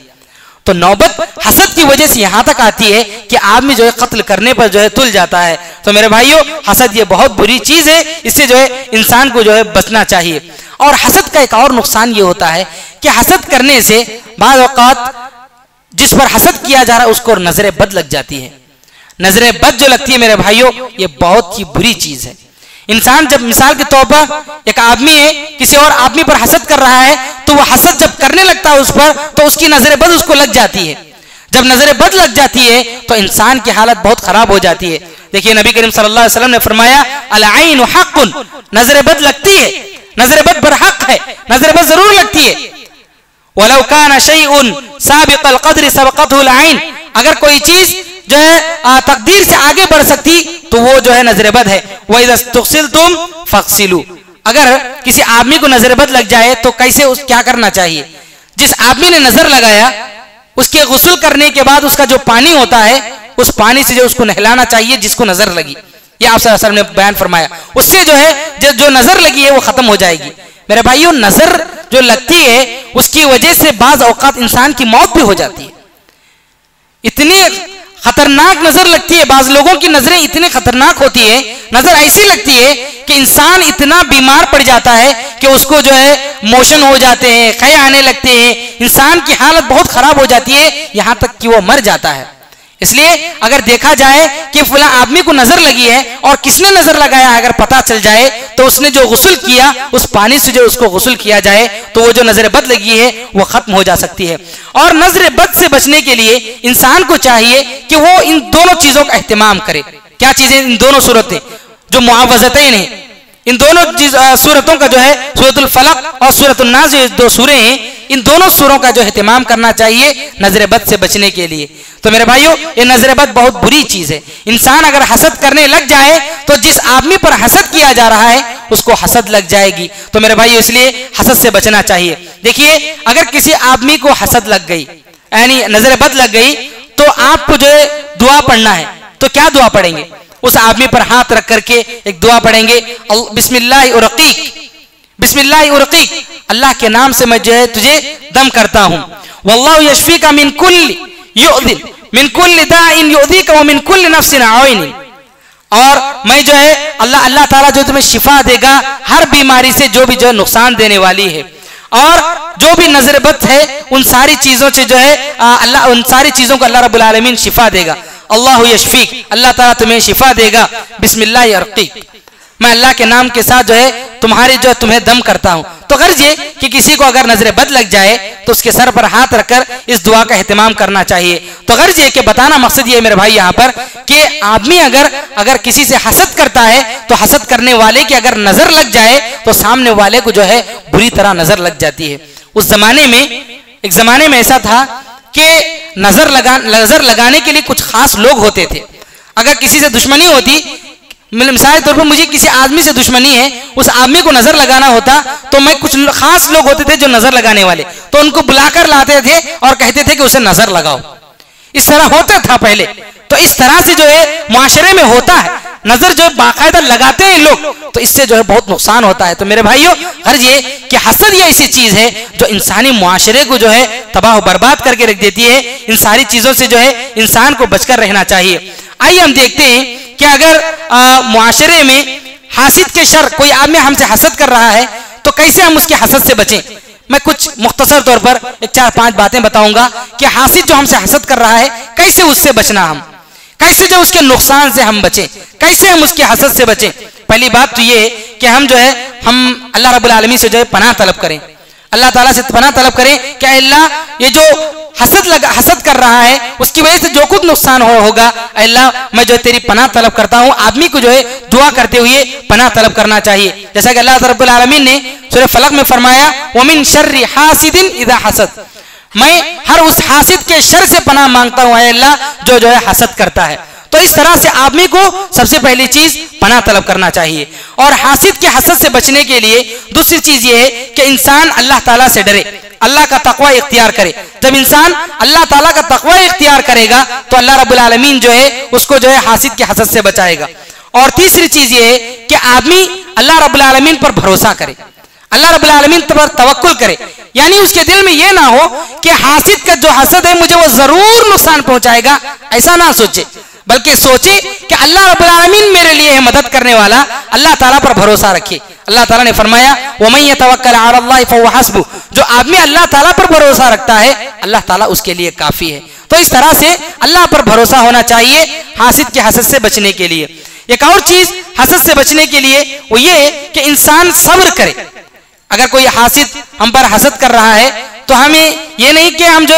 तो नौबत हसद की वजह से यहां तक आती है कि आदमी जो है कत्ल करने पर जो है तुल जाता है। तो मेरे भाइयों, हसद ये बहुत बुरी चीज है, इससे जो है इंसान को जो है बचना चाहिए। और हसद का एक और नुकसान ये होता है कि हसद करने से बाज़ औक़ात जिस पर हसद किया जा रहा है उसको नजर बद लग जाती है। नजर बद जो लगती है मेरे भाइयों, ये बहुत ही बुरी चीज है। इंसान जब मिसाल के तौर पर एक आदमी है किसी और आदमी पर हसद कर रहा है, तो वो हसद जब करने लगता है उस पर, तो उसकी नजर बद उसको लग जाती है। जब नजर बद लग जाती है तो इंसान की हालत बहुत खराब हो जाती है। देखिए नबी करीम सल्लल्लाहु अलैहि वसल्लम ने फरमाया, अल ऐनु हक़्क़ुन, नजर बद लगती है, नजर बद बरहक है, नजर बद जरूर लगती है। वलौ काना शैउन साबिक़ल क़द्र सबक़तहुल ऐन, अगर कोई चीज जो है तकदीर से आगे बढ़ सकती तो वो जो है नजर बद है। वइज़ा तुग़सिलतुम फ़ग़सिलू, अगर किसी आदमी को नजर बद लग जाए तो कैसे उस क्या करना चाहिए? जिस आदमी ने नजर लगाया उसके गुस्ल करने के बाद उसका जो पानी होता है उस पानी से जो उसको नहलाना चाहिए जिसको नजर लगी। ये आप सल्लल्लाहु अलैहि वसल्लम ने बयान फरमाया। उससे जो है जो नजर लगी है वो खत्म हो जाएगी। मेरे भाइयों, नजर जो लगती है उसकी वजह से बाज़ औक़ात इंसान की मौत भी हो जाती है। इतनी खतरनाक नजर लगती है, बाज़ लोगों की नजरें इतनी खतरनाक होती है, नजर ऐसी लगती है कि इंसान इतना बीमार पड़ जाता है कि उसको जो है मोशन हो जाते हैं, क़य आने लगते हैं, इंसान की हालत बहुत खराब हो जाती है, यहां तक कि वो मर जाता है। इसलिए अगर देखा जाए कि फला आदमी को नजर लगी है और किसने नजर लगाया, अगर पता चल जाए तो उसने जो गुस्ल किया उस पानी से जो उसको गुस्ल किया जाए तो वो जो नजर बद लगी है वो खत्म हो जा सकती है। और नजर बद से बचने के लिए इंसान को चाहिए कि वो इन दोनों चीजों का एहतमाम करे। क्या चीजें? इन दोनों सूरतें जो मुआवज़तैन हैं, इन दोनों सूरतों का जो है सूरतुल फलक और सूरतुन नास, जो दो सूरें हैं, इन दोनों सूरों का जो एहतमाम करना चाहिए नजर बद से बचने के लिए। तो मेरे भाइयों, ये नजर बद बहुत बुरी चीज है। इंसान अगर हसद करने लग जाए तो जिस आदमी पर हसद किया जा रहा है उसको हसद लग जाएगी। तो मेरे भाइयों, इसलिए हसद से बचना चाहिए। देखिए, अगर किसी आदमी को हसद लग गई यानी नजर बद लग गई तो आपको जो है दुआ पढ़ना है। तो क्या दुआ पढ़ेंगे? उस आदमी पर हाथ रख करके एक दुआ पढ़ेंगे, बिस्मिल्लाह उरक़ीक, बिस्मिल्लाह उरक़ीक, अल्लाह के नाम से मैं जो है तुझे दम करता हूं। वल्लाहु यशफीका मिन कुल्ली युअदिन मिन कुल्ली दाइन युअदीका व मिन कुल्ली नफ्सिन आइन, और मैं जो है अल्लाह ताला जो तुम्हें शिफा देगा हर बीमारी से जो भी जो है नुकसान देने वाली है, और जो भी नजर बद है उन सारी चीजों से जो है अल्लाह, उन सारी चीजों को अल्लाह रब्बुल आलमीन शिफा देगा। अल्लाहु यशफीक, अल्लाह ताला तुम्हें शिफा देगा। बिस्मिल्लाह उरक़ीक, मैं अल्लाह के नाम के साथ जो है तुम्हारी जो तुम्हें दम करता हूं। तो गर्ज ये कि किसी को अगर नजर बद लग जाए तो उसके सर पर हाथ रखकर इस दुआ का एहतमाम करना चाहिए। तो गर्ज ये कि बताना मकसद ये है मेरे भाई यहाँ पर कि आदमी अगर किसी से हसद करता है तो हसद करने वाले की अगर नजर लग जाए तो सामने वाले को जो है बुरी तरह नजर लग जाती है। उस जमाने में, एक जमाने में ऐसा था कि नजर लगाने के लिए कुछ खास लोग होते थे। अगर किसी से दुश्मनी होती, मिसाल के तौर पर मुझे किसी आदमी से दुश्मनी है, उस आदमी को नजर लगाना होता तो मैं कुछ खास लोग होते थे जो नजर लगाने वाले, तो उनको बुलाकर लाते थे और कहते थे कि उसे नजर लगाओ। इस तरह होता था पहले। तो इस तरह से जो है मुआशरे में होता है, नजर जो है बाकायदा लगाते हैं लोग, तो इससे जो है बहुत नुकसान होता है। तो मेरे भाइयों, गर्ज ये कि हसद ये ऐसी चीज है जो इंसानी मुआशरे को जो है तबाह बर्बाद करके रख देती है। इन सारी चीजों से जो है इंसान को बचकर रहना चाहिए। आइए हम देखते हैं कि अगर मुआशरे में हासिद के शर कोई आदमी हमसे हसद कर रहा है तो कैसे हम उसके हसद से बचें। मैं कुछ मुख्तसर तौर पर एक 4-5 बातें बताऊंगा कि हासिद जो हमसे हसद कर रहा है कैसे उससे बचना, हम कैसे जो उसके नुकसान से हम बचें, कैसे हम उसके हसद से बचें। पहली बात तो ये कि हम जो है हम अल्लाह रब्बुल आलमीन से जो है पनाह तलब करें, अल्लाह ताला से पनाह तलब करें कि अल्लाह ये जो हसद कर रहा है उसकी वजह से जो कुछ नुकसान होगा अल्लाह मैं जो तेरी पनाह तलब करता हूँ। आदमी को जो है दुआ करते हुए पनाह तलब करना चाहिए, जैसा कि अल्लाह रब्बुल आलमीन ने सूरह फलक में फरमाया वमिन शर्रि हासिदिन इज़ा हसद, मैं हर उस हासिद के शर से पनाह मांगता हूँ अल्लाह जो है हसद करता है। तो इस तरह से आदमी को सबसे पहली चीज पनाह तलब करना चाहिए। और हासिद के हसद से बचने के लिए दूसरी चीज ये है कि इंसान अल्लाह ताला से डरे, अल्लाह का तकवा इख्तियार करे। जब इंसान अल्लाह ताला का तकवा इख्तियार करेगा तो अल्लाह रब्बुल आलमीन जो है उसको जो है हासिद के हसद से बचाएगा। और तीसरी चीज ये है कि आदमी अल्लाह रब्बुल आलमीन पर भरोसा करे, अल्लाह रब्बुल आलमीन पर तवक्कुल करे, यानी उसके दिल में ये ना हो कि हासिद का जो हसद है मुझे वो जरूर नुकसान पहुंचाएगा, ऐसा ना सोचे, बल्कि सोचे कि अल्लाह रब्बुल आलमीन मेरे लिए है मदद करने वाला, अल्लाह ताला पर भरोसा रखे। अल्लाह ताला ने फरमाया वमन यतवक्कल अला अल्लाह फहुव हस्बुह, जो आदमी अल्लाह ताला पर भरोसा रखता है अल्लाह ताला उसके लिए काफी है। तो इस तरह से अल्लाह पर भरोसा होना चाहिए हासिद के हसद से बचने के लिए। एक और चीज हसद से बचने के लिए वो ये कि इंसान सब्र करे। अगर कोई हासिद हम पर हसद कर रहा है तो हमें ये नहीं कि हम जो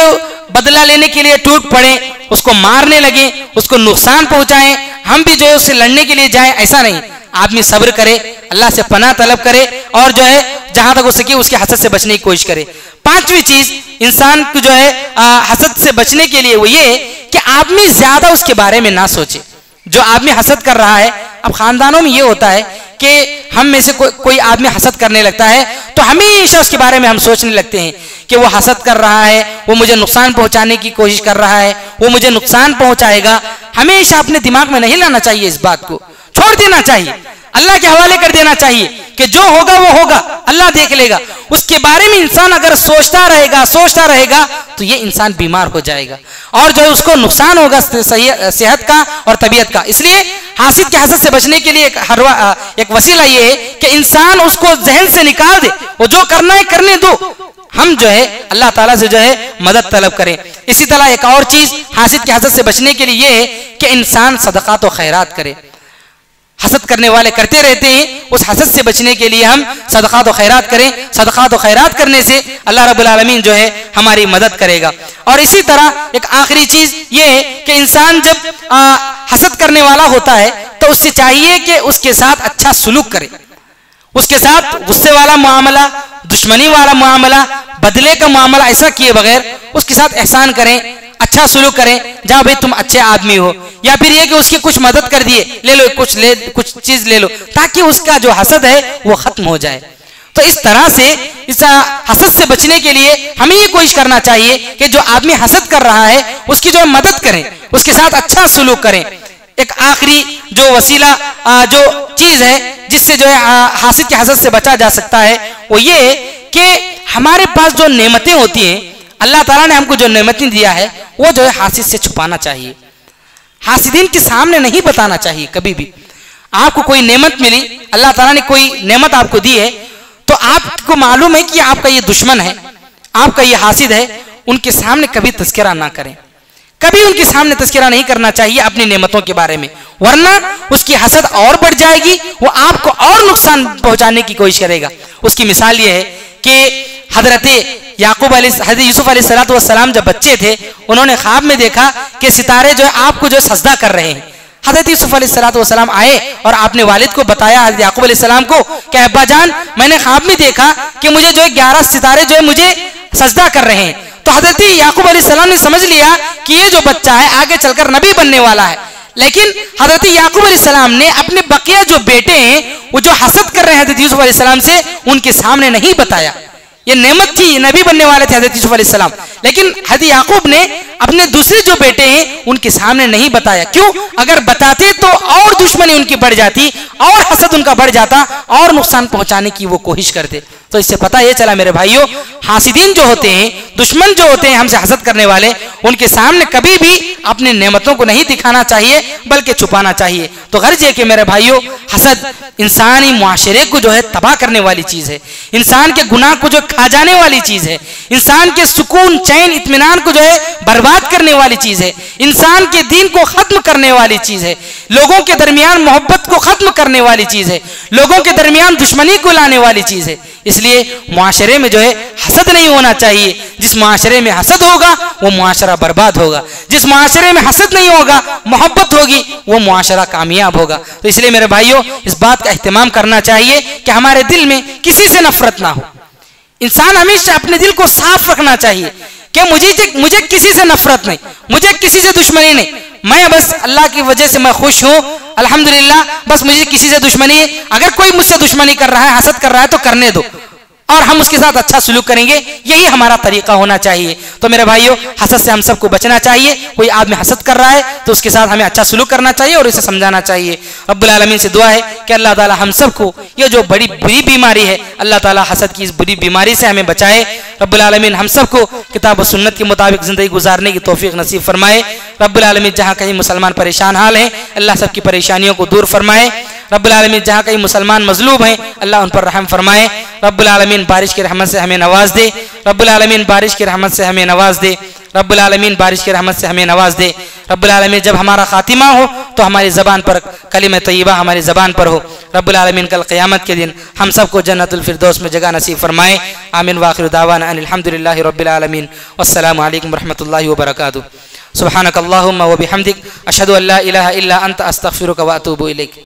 बदला लेने के लिए टूट पड़े, उसको मारने लगे, उसको नुकसान पहुंचाएं, हम भी जो है उससे लड़ने के लिए जाएं, ऐसा नहीं। आदमी सब्र करे, अल्लाह से पनाह तलब करे और जो है जहां तक हो सके उसके हसद से बचने की कोशिश करे। पांचवी चीज इंसान को जो है हसद से बचने के लिए वो ये कि आदमी ज्यादा उसके बारे में ना सोचे। जो आदमी हसद कर रहा है, अब खानदानों में ये होता है कि हम में से कोई आदमी हसद करने लगता है तो हमेशा उसके बारे में हम सोचने लगते हैं कि वो हसद कर रहा है, वो मुझे नुकसान पहुंचाने की कोशिश कर रहा है, वो मुझे नुकसान पहुंचाएगा। हमेशा अपने दिमाग में नहीं लाना चाहिए, इस बात को छोड़ देना चाहिए, अल्लाह के हवाले कर देना चाहिए कि जो होगा वो होगा, अल्लाह देख लेगा। उसके बारे में इंसान अगर सोचता रहेगा तो ये इंसान बीमार हो जाएगा और जो उसको नुकसान होगा सेहत का और तबीयत का। इसलिए हासिद के हसद से बचने के लिए एक वसीला ये है कि इंसान उसको जहन से निकाल दे, वो जो करना है करने दो, हम जो है अल्लाह ताला से जो है मदद तलब करें। इसी तरह एक और चीज हासिद के हसद से बचने के लिए ये है कि इंसान सदक़ात और खैरात करे। हसद करने वाले करते रहते हैं, उस हसद से बचने के लिए हम सदक़ात और खैरात करें। सदक़ात और खैरात करने से अल्लाह रब्बुल आलमीन जो है हमारी मदद करेगा। और इसी तरह एक आखिरी चीज ये है कि इंसान जब हसद करने वाला होता है तो उससे चाहिए कि उसके साथ अच्छा सुलूक करे, उसके साथ गुस्से वाला मामला, दुश्मनी वाला मामला, बदले का मामला ऐसा किए बगैर उसके साथ एहसान करें, अच्छा सुलूक करें, जहां भाई तुम अच्छे आदमी हो, या फिर ये कि उसकी कुछ मदद कर दिए, ले लो कुछ चीज ले लो, ताकि उसका जो हसद है वो खत्म हो जाए। तो इस तरह से इस हसद से बचने के लिए हमें ये कोशिश करना चाहिए कि जो आदमी हसद कर रहा है उसकी जो मदद करें, उसके साथ अच्छा सुलूक करें। एक आखिरी जो वसीला जो चीज है जिससे जो है हासिद के हसद से बचा जा सकता है वो ये कि हमारे पास जो नेमतें होती हैं, अल्लाह ताला ने हमको जो नेमतें दिया है वो जो है हासिद से छुपाना चाहिए, हासिदीन के सामने नहीं बताना चाहिए कभी भी। आपको कोई नेमत मिली, अल्लाह ताला ने कोई नेमत आपको दी है, तो आपको मालूम है कि आपका ये दुश्मन है, आपका ये हासिद है, उनके सामने कभी तस्करा ना करें, कभी उनके सामने तस्करा नहीं करना चाहिए अपनी नेमतों के बारे में, वरना उसकी हसद और बढ़ जाएगी, वो आपको और नुकसान पहुंचाने की कोशिश करेगा। उसकी मिसाल ये है कि हजरत यूसुफ अलैहिस्सलाम जब बच्चे थे, उन्होंने ख्वाब में देखा कि सितारे जो है आपको जो सजदा कर रहे हैं। हजरत यूसुफ अलैहिस्सलाम आए और आपने वालिद को बताया, हजरत याकूब अलैहिस्सलाम को, कि अब्बा जान मैंने ख्वाब में देखा कि मुझे जो है 11 सितारे जो है मुझे सजदा कर रहे हैं। तो हजरत याकूब अलैहिस्सलाम ने समझ लिया कि ये जो बच्चा है आगे चलकर नबी बनने वाला है। लेकिन हजरत याकूब अलैहिस्सलाम ने अपने बकिया जो बेटे हैं वो जो हसद कर रहे हैं हजरत यूसुफ अलैहिस्सलाम से, उनके सामने नहीं बताया। ये नेमत थी, नबी बनने वाले थे हजरत यूसुफ अलैहिस्सलाम, लेकिन हजरत याकूब ने अपने दूसरे जो बेटे हैं उनके सामने नहीं बताया। क्यों? अगर बताते तो और दुश्मनी उनकी बढ़ जाती, और हसद उनका बढ़ जाता, और नुकसान पहुंचाने की वो कोशिश करते। तो इससे पता ये चला मेरे भाइयों, हासिदीन जो होते हैं, दुश्मन जो होते हैं, हमसे हसद करने वाले, उनके सामने कभी भी अपनी नेमतों को नहीं दिखाना चाहिए बल्कि छुपाना चाहिए। तो गर्ज है कि मेरे भाइयों, हसद इंसानी मुआशरे को जो है तबाह करने वाली चीज़ है, इंसान के गुनाह को जो खा जाने वाली चीज़ है, इंसान के सुकून चैन इत्मीनान को जो है बर्बाद करने वाली चीज़ है, इंसान के दीन को ख़त्म करने वाली चीज़ है, लोगों के दरमियान मोहब्बत को ख़त्म करने वाली चीज़ है, लोगों के दरमियान दुश्मनी को लाने वाली चीज़ है। इसलिए मुआशरे में जो है हसद नहीं होना चाहिए। जिस मुआशरे में हसद होगा वो मुआशरा बर्बाद होगा, जिस मुआशरे में हसद नहीं होगा, मोहब्बत होगी, वो मुआशरा कामयाब होगा। तो इसलिए मेरे भाइयों, इस बात का एहतमाम करना चाहिए कि हमारे दिल में किसी से नफरत ना हो। इंसान हमेशा अपने दिल को साफ रखना चाहिए कि मुझे किसी से नफरत नहीं, मुझे किसी से दुश्मनी नहीं, मैं बस अल्लाह की वजह से मैं खुश हूँ, अल्हम्दुलिल्लाह, बस मुझे किसी से दुश्मनी है। अगर कोई मुझसे दुश्मनी कर रहा है, हसद कर रहा है, तो करने दो और हम उसके साथ अच्छा सलूक करेंगे, यही हमारा तरीका होना चाहिए। तो मेरे भाइयों, हसद से हम सबको बचना चाहिए। कोई आदमी हसद कर रहा है तो उसके साथ हमें अच्छा सलूक करना चाहिए और इसे समझाना चाहिए। रब्बुल आलमीन से दुआ है कि अल्लाह ताला हम सबको ये जो बड़ी बुरी बीमारी है, अल्लाह ताला हसद की इस बुरी बीमारी से हमें बचाए। रब्बुल आलमीन हम सबको किताब और सुन्नत के मुताबिक ज़िंदगी गुजारने की तौफीक नसीब फरमाए। रब्बुल आलमीन जहाँ कहीं मुसलमान परेशान हाल हैं, अल्लाह सबकी परेशानियों को दूर फरमाए। रब्बुल आलमीन जहाँ कहीं मुसलमान मजलूम हैं, अल्लाह उन पर रहम फरमाए। रब्बुल आलमीन बारिश की रहमत से हमें नवाज दे। रब्बुल आलमीन बारिश की रहमत से हमें नवाज दे। रब्बुल आलमीन बारिश की रहमत से हमें नवाज दे। रब्बुल आलमीन जब हमारा खातिमा हो तो हमारी ज़बान पर कलिमा तय्यबा हमारी ज़बान पर हो। रब्बुल आलमीन कल क़यामत के दिन हम सबको जन्नतुल फिरदौस में जगह नसीब फरमाए। आमीन व आखिरु दावाना अनिल हम्दुलिल्लाहि रब्बिल आलमीन। वस्सलामु अलैकुम व रहमतुल्लाहि व बरकातुहू। सुब्हानक अल्लाहुम्मा व बिहम्दिक अशहदु अल्ला इलाहा इल्ला अंत अस्तगफिरुका व अतूबु इलैक।